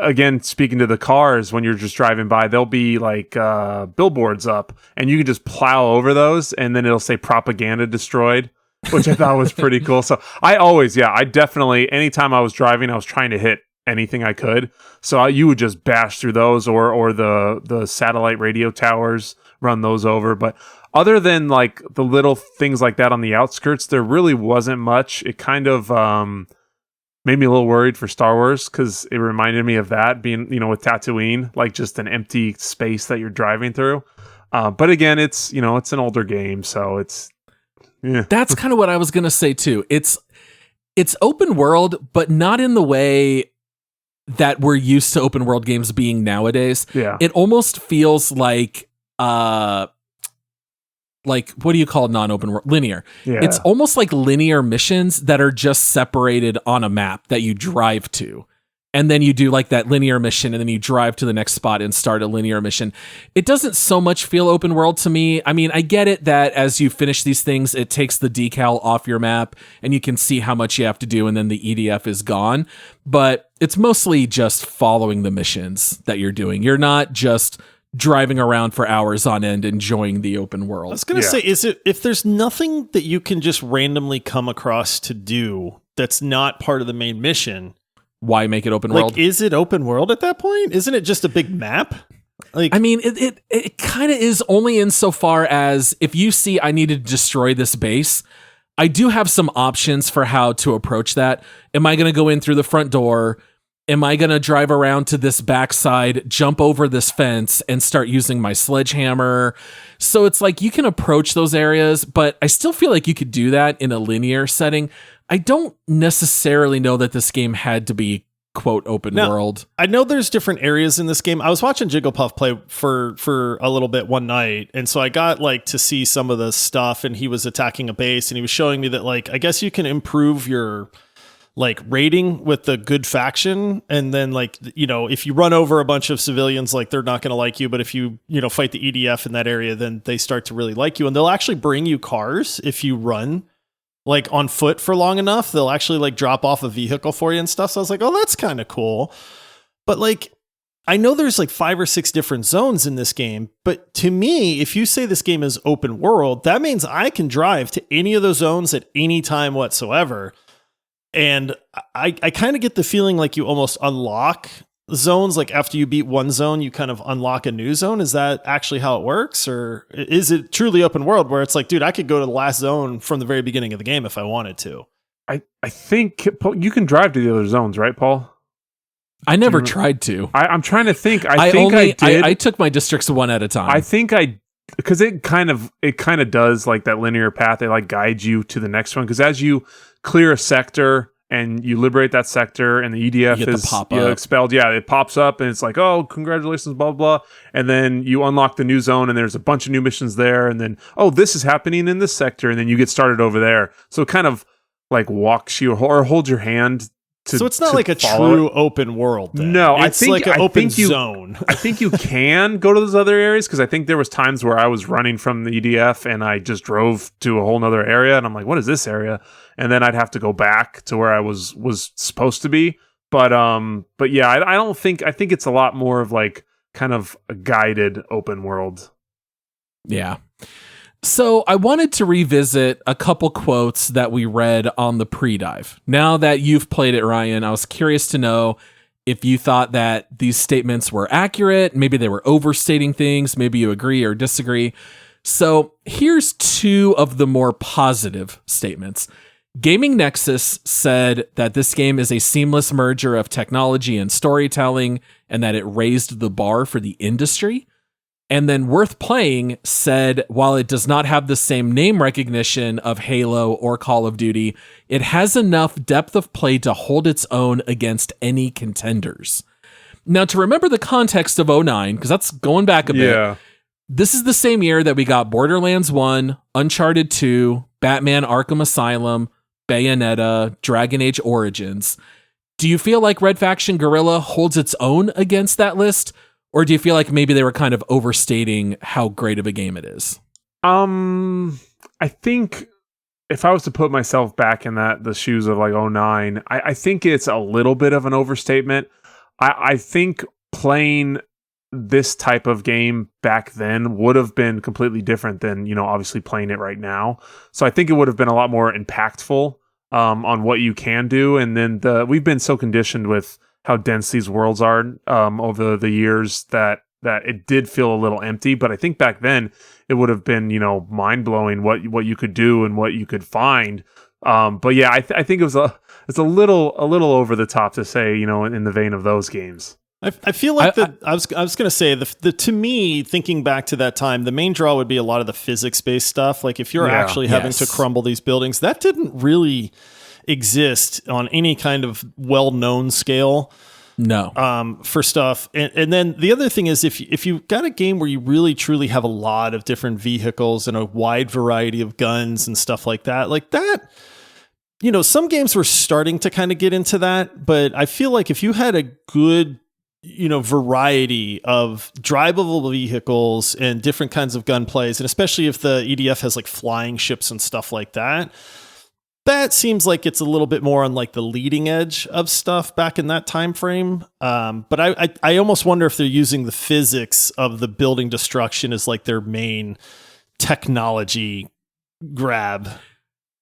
again, speaking to the cars, when you're just driving by, there'll be like billboards up, and you can just plow over those, and then it'll say propaganda destroyed, which I thought was pretty cool. So I definitely, anytime I was driving, I was trying to hit anything I could. So you would just bash through those or the satellite radio towers, run those over. But other than like the little things like that on the outskirts, there really wasn't much. It kind of made me a little worried for Star Wars because it reminded me of that being, with Tatooine, like just an empty space that you're driving through. But again, it's an older game, so it's That's kind of what I was going to say too. It's open world, but not in the way that we're used to open world games being nowadays. Yeah. It almost feels like what do you call non-open world? Linear. Yeah. It's almost like linear missions that are just separated on a map that you drive to. And then you do like that linear mission and then you drive to the next spot and start a linear mission. It doesn't so much feel open world to me. I mean, I get it that as you finish these things, it takes the decal off your map and you can see how much you have to do and then the EDF is gone. But it's mostly just following the missions that you're doing. You're not just driving around for hours on end enjoying the open world. I was going to say, if there's nothing that you can just randomly come across to do that's not part of the main mission, why make it open world? Is it open world at that point? Isn't it just a big map? I mean, it kind of is only insofar as if you see I need to destroy this base, I do have some options for how to approach that. Am I going to go in through the front door? Am I going to drive around to this backside, jump over this fence, and start using my sledgehammer? So it's like you can approach those areas, but I still feel like you could do that in a linear setting. I don't necessarily know that this game had to be quote open world. I know there's different areas in this game. I was watching Jigglepuf play for a little bit one night, and so I got like to see some of the stuff, and he was attacking a base, and he was showing me that like I guess you can improve your like rating with the good faction, and then like, you know, if you run over a bunch of civilians, like they're not going to like you, but if you fight the EDF in that area, then they start to really like you, and they'll actually bring you cars if you run like on foot for long enough. They'll actually like drop off a vehicle for you and stuff. So I was like, oh, that's kind of cool. But like, I know there's like 5 or 6 different zones in this game, but to me, if you say this game is open world, that means I can drive to any of those zones at any time whatsoever. And I kind of get the feeling like you almost unlock zones. Like after you beat one zone, you kind of unlock a new zone. Is that actually how it works? Or is it truly open world where it's like, dude, I could go to the last zone from the very beginning of the game if I wanted to? I think you can drive to the other zones, right, Paul? I never tried to. I'm trying to think. I did. I took my districts one at a time. I think because it kind of does like that linear path. It like guides you to the next one. Because as you clear a sector and you liberate that sector, and the EDF is expelled, it pops up and it's like, oh, congratulations, blah blah. And then you unlock the new zone, and there's a bunch of new missions there. And then this is happening in this sector, and then you get started over there. So it kind of like walks you or holds your hand. So it's not like a true open world then. No, it's like an open zone. I think you can go to those other areas, because I think there was times where I was running from the EDF and I just drove to a whole nother area, and I'm like, what is this area? And then I'd have to go back to where I was supposed to be. But yeah, I think it's a lot more of like kind of a guided open world. Yeah. So I wanted to revisit a couple quotes that we read on the pre-dive. Now that you've played it, Ryan, I was curious to know if you thought that these statements were accurate. Maybe they were overstating things. Maybe you agree or disagree. So here's 2 of the more positive statements. Gaming Nexus said that this game is a seamless merger of technology and storytelling, and that it raised the bar for the industry. And then Worth Playing said, while it does not have the same name recognition of Halo or Call of Duty, it has enough depth of play to hold its own against any contenders. Now, to remember the context of 09, because that's going back a bit, this is the same year that we got Borderlands 1, Uncharted 2, Batman Arkham Asylum, Bayonetta, Dragon Age Origins. Do you feel like Red Faction Guerrilla holds its own against that list? Or do you feel like maybe they were kind of overstating how great of a game it is? I think if I was to put myself back in the shoes of like 09, I think it's a little bit of an overstatement. I think playing this type of game back then would have been completely different than, obviously playing it right now. So I think it would have been a lot more impactful on what you can do. And then we've been so conditioned with how dense these worlds are over the years that it did feel a little empty. But I think back then it would have been, mind blowing what you could do and what you could find. But yeah, I think it's a little over the top to say, in the vein of those games. I feel like I was going to say to me, thinking back to that time, the main draw would be a lot of the physics based stuff. Like if you're actually having to crumble these buildings, that didn't really exist on any kind of well-known scale. No. For stuff. And then the other thing is if you've got a game where you really truly have a lot of different vehicles and a wide variety of guns and stuff like that, some games were starting to kind of get into that, but I feel like if you had a good variety of drivable vehicles and different kinds of gunplays, and especially if the EDF has like flying ships and stuff like that, that seems like it's a little bit more on like the leading edge of stuff back in that time frame. But I almost wonder if they're using the physics of the building destruction as like their main technology grab.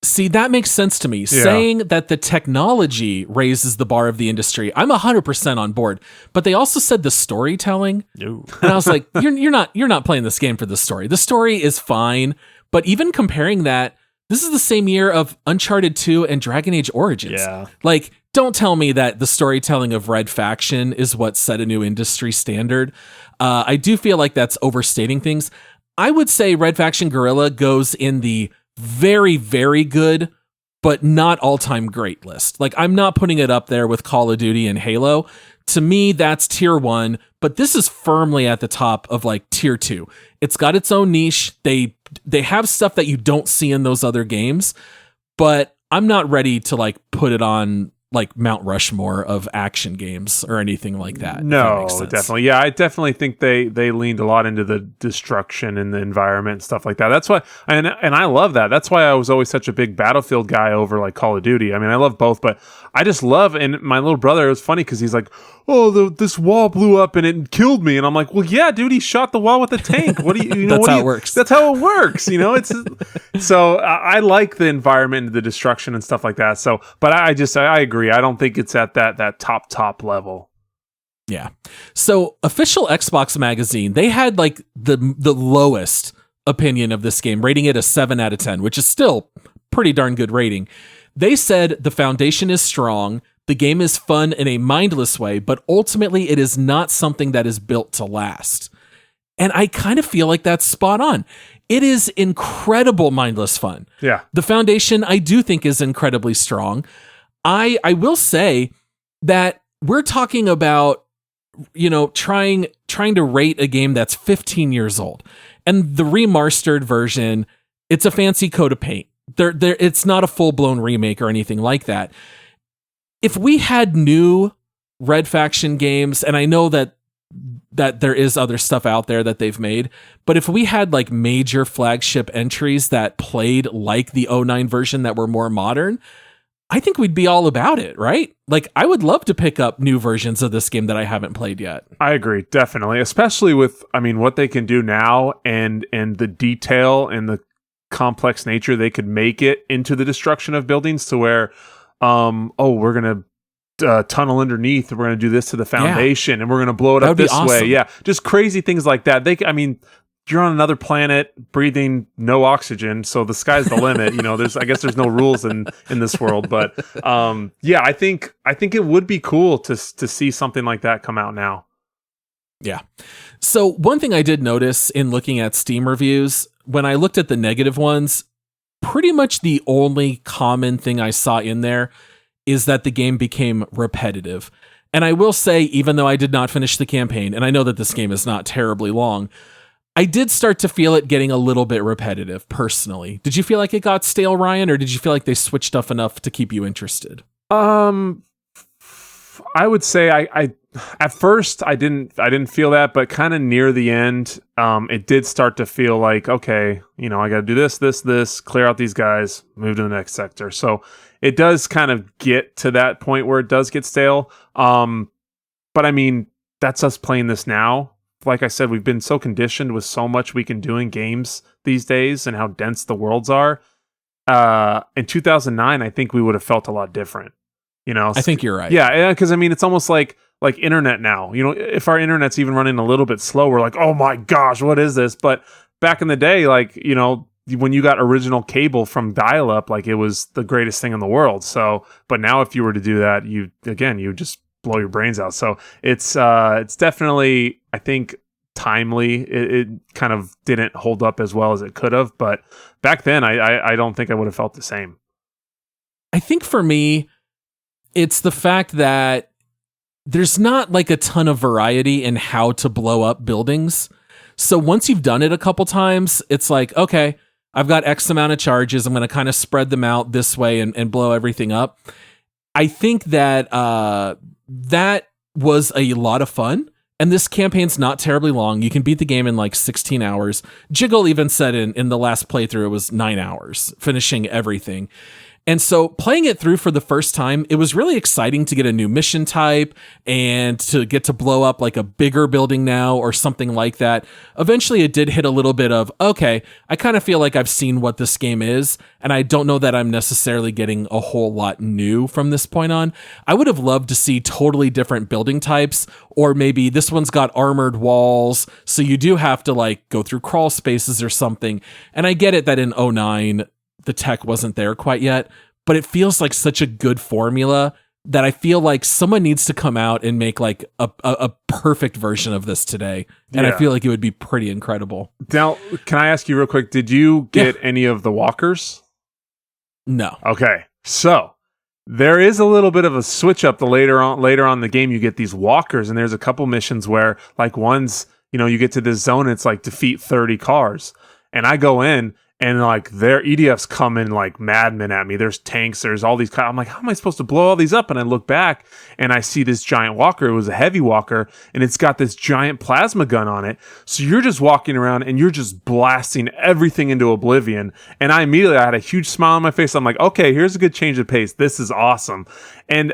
See, that makes sense to me. Yeah. Saying that the technology raises the bar of the industry, I'm 100% on board. But they also said the storytelling. No. And I was like, you're not playing this game for the story. The story is fine, but even comparing that, this is the same year of Uncharted 2 and Dragon Age Origins. Yeah. Like, don't tell me that the storytelling of Red Faction is what set a new industry standard. I do feel like that's overstating things. I would say Red Faction Guerrilla goes in the very, very good, but not all-time great list. Like, I'm not putting it up there with Call of Duty and Halo. To me, that's tier 1, but this is firmly at the top of like tier 2. It's got its own niche. They have stuff that you don't see in those other games, but I'm not ready to like put it on like Mount Rushmore of action games or anything like that. No, definitely. Yeah, I definitely think they leaned a lot into the destruction in the environment and stuff like that. That's why, and I love that. That's why I was always such a big Battlefield guy over like Call of Duty. I mean, I love both, but I just love, and my little brother, it was funny because he's like, oh, this wall blew up and it killed me. And I'm like, well, yeah, dude, he shot the wall with a tank. What do you know? That's how it works. That's how it works. You know, it's so I like the environment, the destruction and stuff like that. So, but I agree. I don't think it's at that top level. Yeah. So official Xbox magazine, they had like the lowest opinion of this game, rating it a 7 out of 10, which is still pretty darn good rating. They said the foundation is strong. The game is fun in a mindless way, but ultimately it is not something that is built to last. And I kind of feel like that's spot on. It is incredible mindless fun. Yeah. The foundation, I do think, is incredibly strong. I will say that we're talking about, you know, trying to rate a game that's 15 years old. And the remastered version, it's a fancy coat of paint. It's not a full-blown remake or anything like that. If we had new Red Faction games, and I know that there is other stuff out there that they've made, but if we had like major flagship entries that played like the 09 version that were more modern, I think we'd be all about it, right? Like, I would love to pick up new versions of this game that I haven't played yet. I agree, definitely, especially with, I mean, what they can do now and the detail and the complex nature they could make it into the destruction of buildings to where, we're going to tunnel underneath, we're going to do this to the foundation, and we're going to blow it up this way. Yeah, just crazy things like that. You're on another planet breathing no oxygen, so the sky's the limit. You know, I guess there's no rules in this world, but yeah, I think it would be cool to see something like that come out now. Yeah. So one thing I did notice in looking at Steam reviews, when I looked at the negative ones, pretty much the only common thing I saw in there is that the game became repetitive. And I will say, even though I did not finish the campaign, and I know that this game is not terribly long, I did start to feel it getting a little bit repetitive, personally. Did you feel like it got stale, Ryan, or did you feel like they switched up enough to keep you interested? I would say I at first I didn't feel that, but kind of near the end, it did start to feel like, okay, you know, I got to do this, clear out these guys, move to the next sector. So it does kind of get to that point where it does get stale. But I mean, that's us playing this now. Like I said, we've been so conditioned with so much we can do in games these days and how dense the worlds are. In 2009, I think we would have felt a lot different. You know, I think you're right. Yeah, because I mean, it's almost like internet now. You know, if our internet's even running a little bit slow, we're like, oh my gosh, what is this? But back in the day, like, you know, when you got original cable from dial-up, like, it was the greatest thing in the world. So, but now if you were to do that, you just blow your brains out. So it's definitely, I think, timely. It kind of didn't hold up as well as it could have, but back then I don't think I would have felt the same. I think for me, it's the fact that there's not like a ton of variety in how to blow up buildings. So once you've done it a couple times, it's like, okay, I've got X amount of charges. I'm going to kind of spread them out this way and blow everything up. I think that that was a lot of fun. And this campaign's not terribly long. You can beat the game in like 16 hours. Jiggle even said in the last playthrough, it was 9 hours, finishing everything. And so playing it through for the first time, it was really exciting to get a new mission type and to get to blow up like a bigger building now or something like that. Eventually it did hit a little bit of, okay, I kind of feel like I've seen what this game is, and I don't know that I'm necessarily getting a whole lot new from this point on. I would have loved to see totally different building types, or maybe this one's got armored walls, so you do have to like go through crawl spaces or something. And I get it that in 09, the tech wasn't there quite yet, but it feels like such a good formula that I feel like someone needs to come out and make like a perfect version of this today. And I feel like it would be pretty incredible. Now, can I ask you real quick, did you get any of the walkers? No. Okay. So there is a little bit of a switch up later on in the game. You get these walkers, and there's a couple missions where like one's, you get to this zone, and it's like defeat 30 cars. And I go in, and like their EDFs come in like madmen at me. There's tanks, there's all these. I'm like, how am I supposed to blow all these up? And I look back and I see this giant walker. It was a heavy walker, and it's got this giant plasma gun on it. So you're just walking around and you're just blasting everything into oblivion. And I had a huge smile on my face. I'm like, okay, here's a good change of pace. This is awesome. And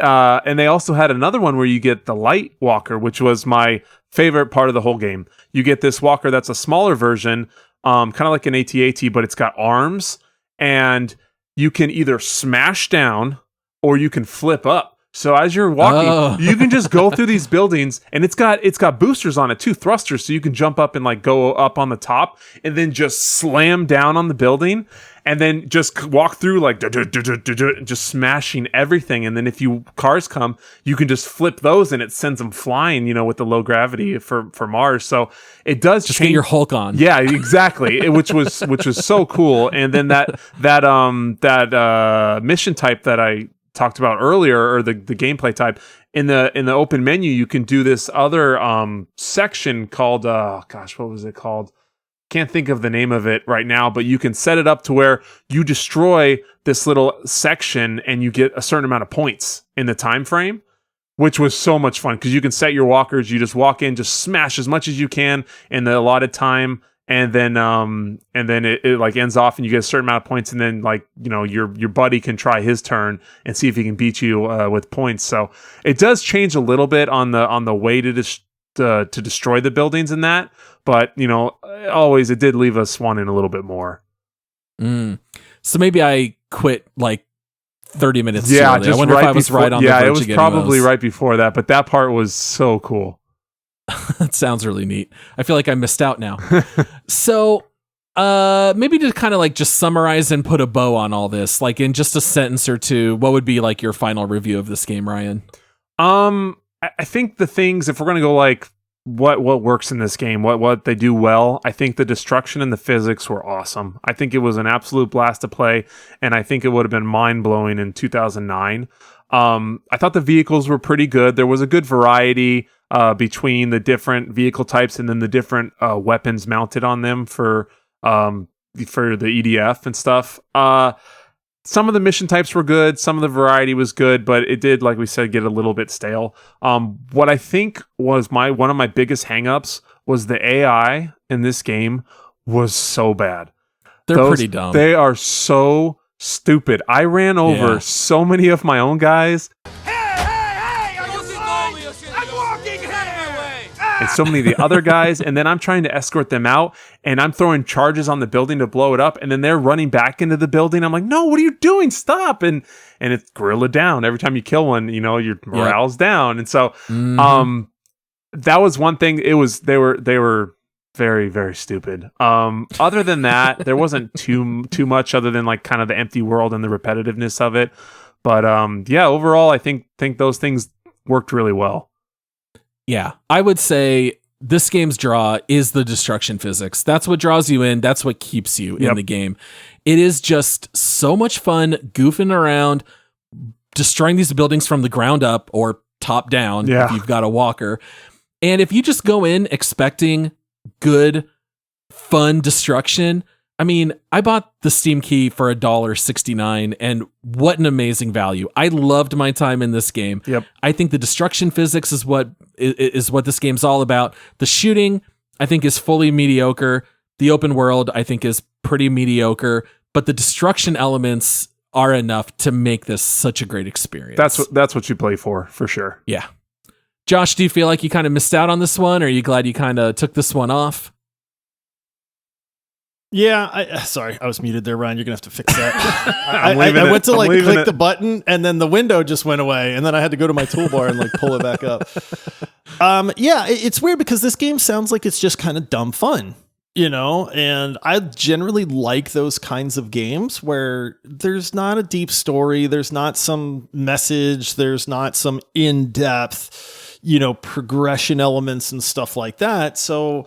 they also had another one where you get the light walker, which was my favorite part of the whole game. You get this walker that's a smaller version, kind of like an AT-AT, but it's got arms, and you can either smash down or you can flip up. So as you're walking, you can just go through these buildings, and it's got boosters on it too, thrusters, so you can jump up and like go up on the top and then just slam down on the building and then just walk through like just smashing everything. And then if cars come, you can just flip those and it sends them flying, with the low gravity for Mars. So it does just get your Hulk on. Yeah, exactly. which was so cool. And then that mission type that I talked about earlier, or the gameplay type, in the open menu, you can do this other section called what was it called? Can't think of the name of it right now, but you can set it up to where you destroy this little section and you get a certain amount of points in the time frame, which was so much fun because you can set your walkers. You just walk in, just smash as much as you can in the allotted time, and then it like ends off and you get a certain amount of points, and then like your buddy can try his turn and see if he can beat you with points. So it does change a little bit on the way to destroy the buildings in that, but always it did leave us wanting a little bit more. So maybe I quit like 30 minutes too yeah early. I wonder if I was right on the verge it was of getting probably those. right before that, but that part was so cool. That sounds really neat. I feel like I missed out now. So maybe to kind of like just summarize and put a bow on all this, like in just a sentence or two, what would be like your final review of this game, Ryan? I think the things, if we're going to go like what works in this game, what they do well, I think the destruction and the physics were awesome. I think it was an absolute blast to play, and I think it would have been mind-blowing in 2009. I thought the vehicles were pretty good. There was a good variety between the different vehicle types and then the different weapons mounted on them for the EDF and stuff. Some of the mission types were good. Some of the variety was good, but it did, like we said, get a little bit stale. What I think was one of my biggest hangups was the AI in this game was so bad. They're pretty dumb. They are so stupid. I ran over so many of my own guys. And so many of the other guys, and then I'm trying to escort them out, and I'm throwing charges on the building to blow it up, and then they're running back into the building. I'm like, no, what are you doing? Stop! And it's Guerilla down. Every time you kill one, your morale's down. And so that was one thing. They were very, very stupid. Other than that, there wasn't too much other than like kind of the empty world and the repetitiveness of it. But overall, I think those things worked really well. Yeah, I would say this game's draw is the destruction physics. That's what draws you in. That's what keeps you in the game. It is just so much fun goofing around, destroying these buildings from the ground up or top down if you've got a walker. And if you just go in expecting good, fun destruction, I mean, I bought the Steam key for $1.69, and what an amazing value. I loved my time in this game. Yep. I think the destruction physics is what this game's all about. The shooting, I think, is fully mediocre. The open world, I think, is pretty mediocre, but the destruction elements are enough to make this such a great experience. That's what you play for sure. Yeah. Josh, do you feel like you kind of missed out on this one, or are you glad you kind of took this one off? Yeah, sorry, I was muted there, Ryan. You're gonna have to fix that. I went to click the button, and then the window just went away, and then I had to go to my toolbar and pull it back up. It's weird because this game sounds like it's just kind of dumb fun, and I generally like those kinds of games where there's not a deep story, there's not some message, there's not some in-depth, progression elements and stuff like that. So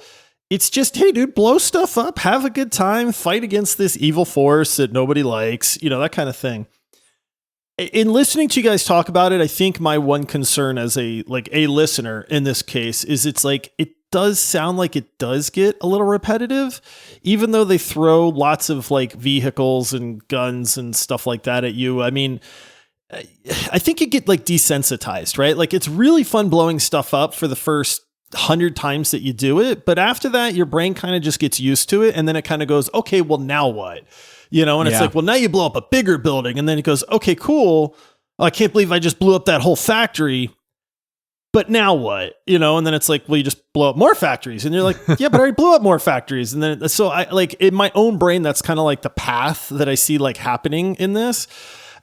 it's just, hey, dude, blow stuff up, have a good time, fight against this evil force that nobody likes, that kind of thing. In listening to you guys talk about it, I think my one concern as a listener in this case is it's like it does sound like it does get a little repetitive, even though they throw lots of like vehicles and guns and stuff like that at you. I mean, I think you get like desensitized, right? Like it's really fun blowing stuff up for the first 100 times that you do it, but after that, your brain kind of just gets used to it, and then it kind of goes, okay, well now what? And it's like, well, now you blow up a bigger building, and then it goes, okay, cool. I can't believe I just blew up that whole factory. But now what? And then it's like, well, you just blow up more factories, and you're like, yeah, but I already blew up more factories. And then so I like in my own brain, that's kind of like the path that I see like happening in this.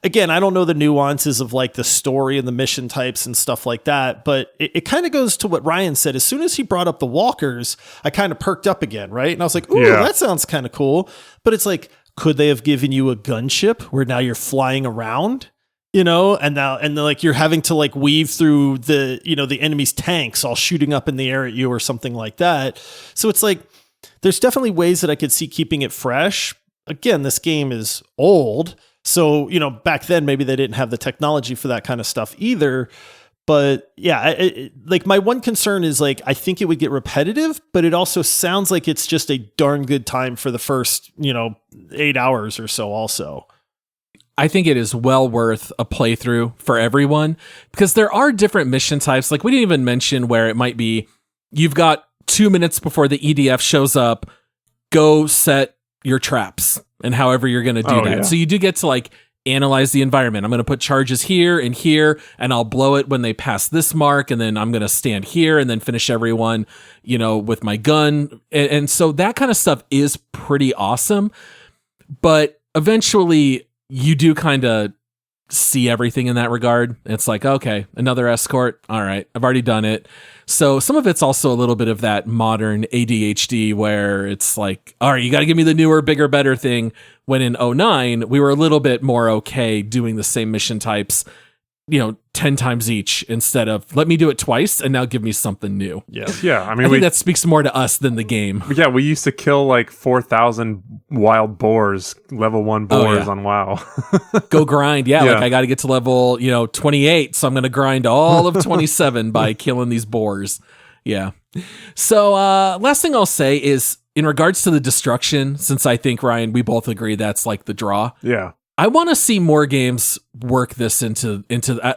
Again, I don't know the nuances of like the story and the mission types and stuff like that, but it kind of goes to what Ryan said. As soon as he brought up the walkers, I kind of perked up again, right? And I was like, ooh, that sounds kind of cool. But it's like, could they have given you a gunship where now you're flying around, and like you're having to like weave through the, the enemy's tanks all shooting up in the air at you or something like that. So it's like, there's definitely ways that I could see keeping it fresh. Again, this game is old. So, back then, maybe they didn't have the technology for that kind of stuff either. But yeah, like my one concern is like, I think it would get repetitive, but it also sounds like it's just a darn good time for the first, 8 hours or so also. I think it is well worth a playthrough for everyone because there are different mission types. Like we didn't even mention where it might be, you've got 2 minutes before the EDF shows up, go set your traps and however you're going to do that. Yeah. So you do get to like analyze the environment. I'm going to put charges here, and I'll blow it when they pass this mark. And then I'm going to stand here and then finish everyone, with my gun. And so that kind of stuff is pretty awesome. But eventually you do kind of see everything in that regard. It's like, okay, another escort. All right, I've already done it. So some of it's also a little bit of that modern ADHD where it's like, all right, you got to give me the newer, bigger, better thing. When in 09, we were a little bit more okay doing the same mission types, 10 times each instead of let me do it twice and now give me something new. Yeah. I mean, I think that speaks more to us than the game. Yeah, we used to kill like 4,000 wild boars, level 1 boars on WoW. Go grind. Yeah, like I got to get to level, 28. So I'm going to grind all of 27 by killing these boars. Yeah. So last thing I'll say is in regards to the destruction, since I think, Ryan, we both agree that's like the draw. Yeah. I want to see more games work this into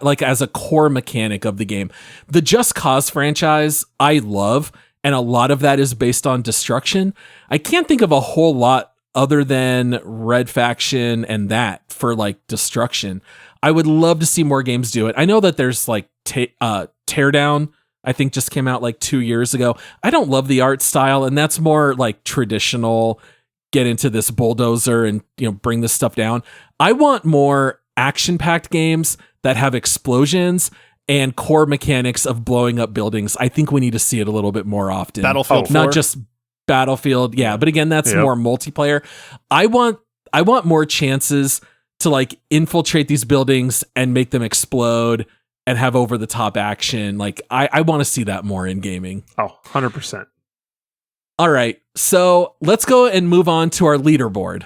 like as a core mechanic of the game. The Just Cause franchise, I love, and a lot of that is based on destruction. I can't think of a whole lot other than Red Faction and that for like destruction. I would love to see more games do it. I know that there's like Teardown, I think just came out like 2 years ago. I don't love the art style, and that's more like traditional get into this bulldozer and bring this stuff down. I want more action-packed games that have explosions and core mechanics of blowing up buildings. I think we need to see it a little bit more often. Battlefield 4? Not just Battlefield, yeah, but again, that's more multiplayer. I want more chances to like infiltrate these buildings and make them explode and have over-the-top action. Like I want to see that more in gaming. Oh, 100%. All right, so let's go and move on to our leaderboard.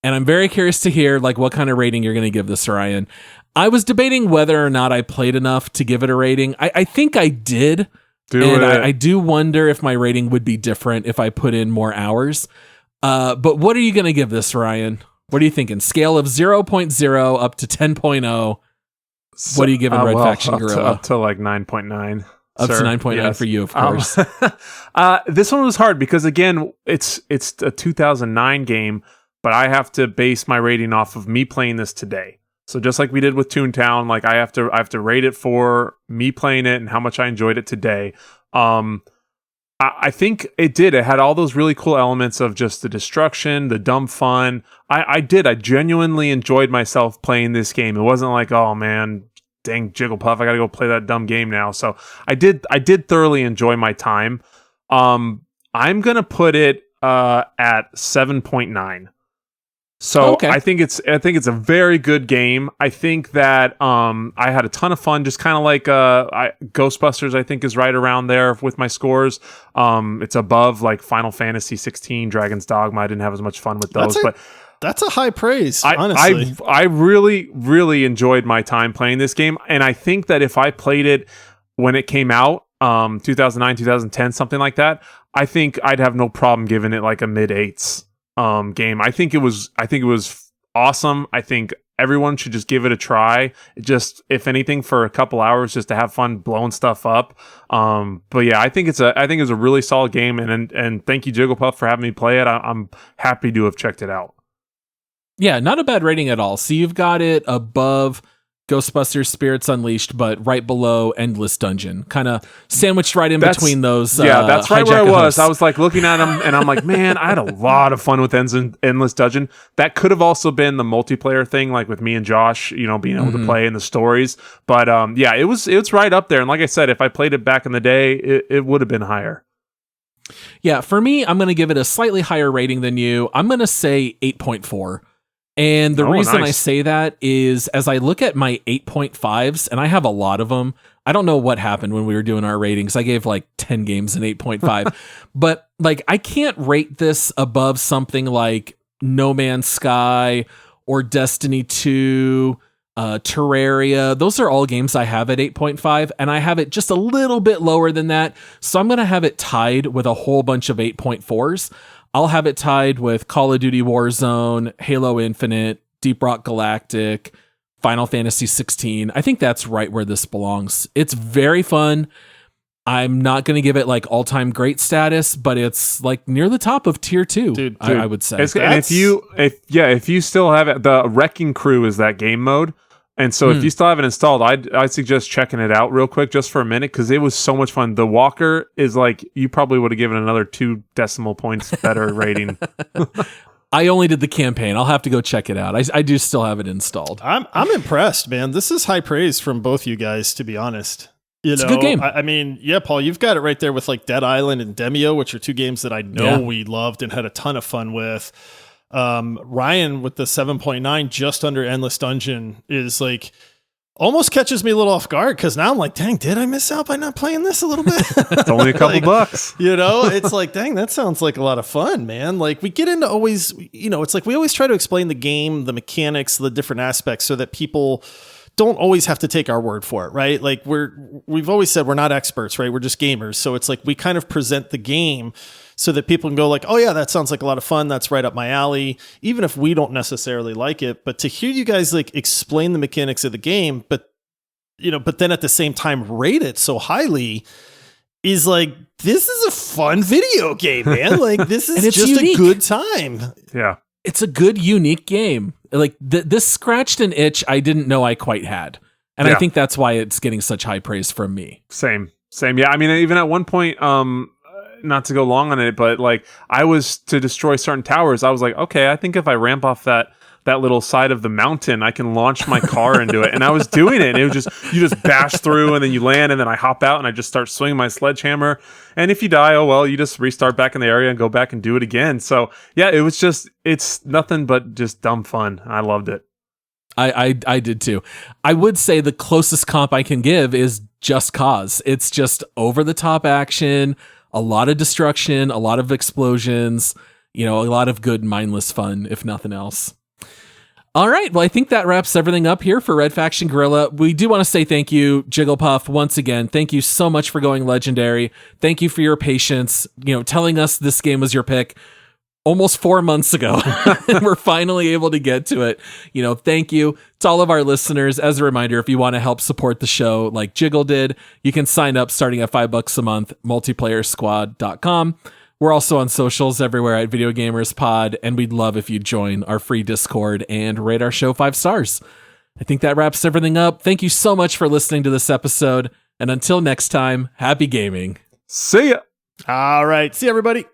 And I'm very curious to hear like what kind of rating you're going to give this, Ryan. I was debating whether or not I played enough to give it a rating. I think I did. I do wonder if my rating would be different if I put in more hours. But what are you going to give this, Ryan? What are you thinking? Scale of 0.0 up to 10.0. What are you giving Red Faction Guerilla? Up to like 9.9. Up to 9.9 for you, of course. This one was hard because again, it's a 2009 game, but I have to base my rating off of me playing this today. So just like we did with Toontown, like I have to rate it for me playing it and how much I enjoyed it today. I think it did. It had all those really cool elements of just the destruction, the dumb fun. I genuinely enjoyed myself playing this game. It wasn't like, oh man, dang Jigglepuf, I gotta go play that dumb game now. So I did thoroughly enjoy my time. I'm gonna put it at 7.9. So okay. I think it's a very good game. I think that I had a ton of fun, just kind of like Ghostbusters. I think is right around there with my scores. It's above like Final Fantasy 16, Dragon's Dogma. I didn't have as much fun with those, but That's a high praise, honestly. I really, really enjoyed my time playing this game. And I think that if I played it when it came out, 2009, 2010, something like that, I think I'd have no problem giving it like a mid-8s game. I think it was awesome. I think everyone should just give it a try. Just, if anything, for a couple hours, just to have fun blowing stuff up. But yeah, I think it's a really solid game. And thank you, Jigglepuf, for having me play it. I'm happy to have checked it out. Yeah, not a bad rating at all. So you've got it above Ghostbusters Spirits Unleashed, but right below Endless Dungeon, kind of sandwiched right in between those. Yeah, that's right where I was. hosts. I was like looking at them, and I'm like, man, I had a lot of fun with Endless Dungeon. That could have also been the multiplayer thing, like with me and Josh, being able to play in the stories. But yeah, it's right up there. And like I said, if I played it back in the day, it would have been higher. Yeah, for me, I'm going to give it a slightly higher rating than you. I'm going to say 8.4. And the reason I say that is, as I look at my 8.5s, and I have a lot of them, I don't know what happened when we were doing our ratings. I gave like 10 games an 8.5, but like I can't rate this above something like No Man's Sky or Destiny 2, Terraria. Those are all games I have at 8.5, and I have it just a little bit lower than that. So I'm going to have it tied with a whole bunch of 8.4s. I'll have it tied with Call of Duty Warzone, Halo Infinite, Deep Rock Galactic, Final Fantasy 16. I think that's right where this belongs. It's very fun. I'm not going to give it like all-time great status, but it's like near the top of tier 2, dude, I would say. And if you still have it, the Wrecking Crew is that game mode. And so if you still have it installed, I'd suggest checking it out real quick just for a minute, because it was so much fun. The Walker is like, you probably would have given another 2 decimal points better rating. I only did the campaign. I'll have to go check it out. I do still have it installed. I'm impressed, man. This is high praise from both you guys, to be honest. It's a good game. I mean, yeah, Paul, you've got it right there with like Dead Island and Demio, which are 2 games that I know we loved and had a ton of fun with. Ryan with the 7.9, just under Endless Dungeon, is like almost catches me a little off guard, because now I'm like, dang, did I miss out by not playing this a little bit? It's only a couple bucks. It's like, dang, that sounds like a lot of fun, man. Like, we get into always, it's like we always try to explain the game, the mechanics, the different aspects, so that people don't always have to take our word for it, right? Like, we've always said we're not experts, right? We're just gamers. So it's like we kind of present the game so that people can go like, oh yeah, that sounds like a lot of fun. That's right up my alley. Even if we don't necessarily like it, but to hear you guys like explain the mechanics of the game, but then at the same time rate it so highly, is like, this is a fun video game, man. Like, this is just unique. A good time. Yeah. It's a good, unique game. Like this scratched an itch I didn't know I quite had. And I think that's why it's getting such high praise from me. Same. Yeah. I mean, even at one point, not to go long on it, but like I was to destroy certain towers. I was like, okay, I think if I ramp off that little side of the mountain, I can launch my car into it. And I was doing it. And it was you just bash through, and then you land, and then I hop out and I just start swinging my sledgehammer. And if you die, oh well, you just restart back in the area and go back and do it again. So yeah, it's nothing but just dumb fun. I loved it. I did too. I would say the closest comp I can give is Just Cause. It's just over the top action, a lot of destruction, a lot of explosions, a lot of good mindless fun, if nothing else. All right. Well, I think that wraps everything up here for Red Faction Guerrilla. We do want to say thank you, Jigglepuf, once again. Thank you so much for going legendary. Thank you for your patience, telling us this game was your pick almost 4 months ago. And we're finally able to get to it. Thank you to all of our listeners. As a reminder, if you want to help support the show like Jiggle did, you can sign up starting at $5 a month, multiplayersquad.com. We're also on socials everywhere at Video Gamers Pod, and we'd love if you'd join our free Discord and rate our show 5 stars. I think that wraps everything up. Thank you so much for listening to this episode, and until next time, happy gaming. See ya. All right. See you, everybody.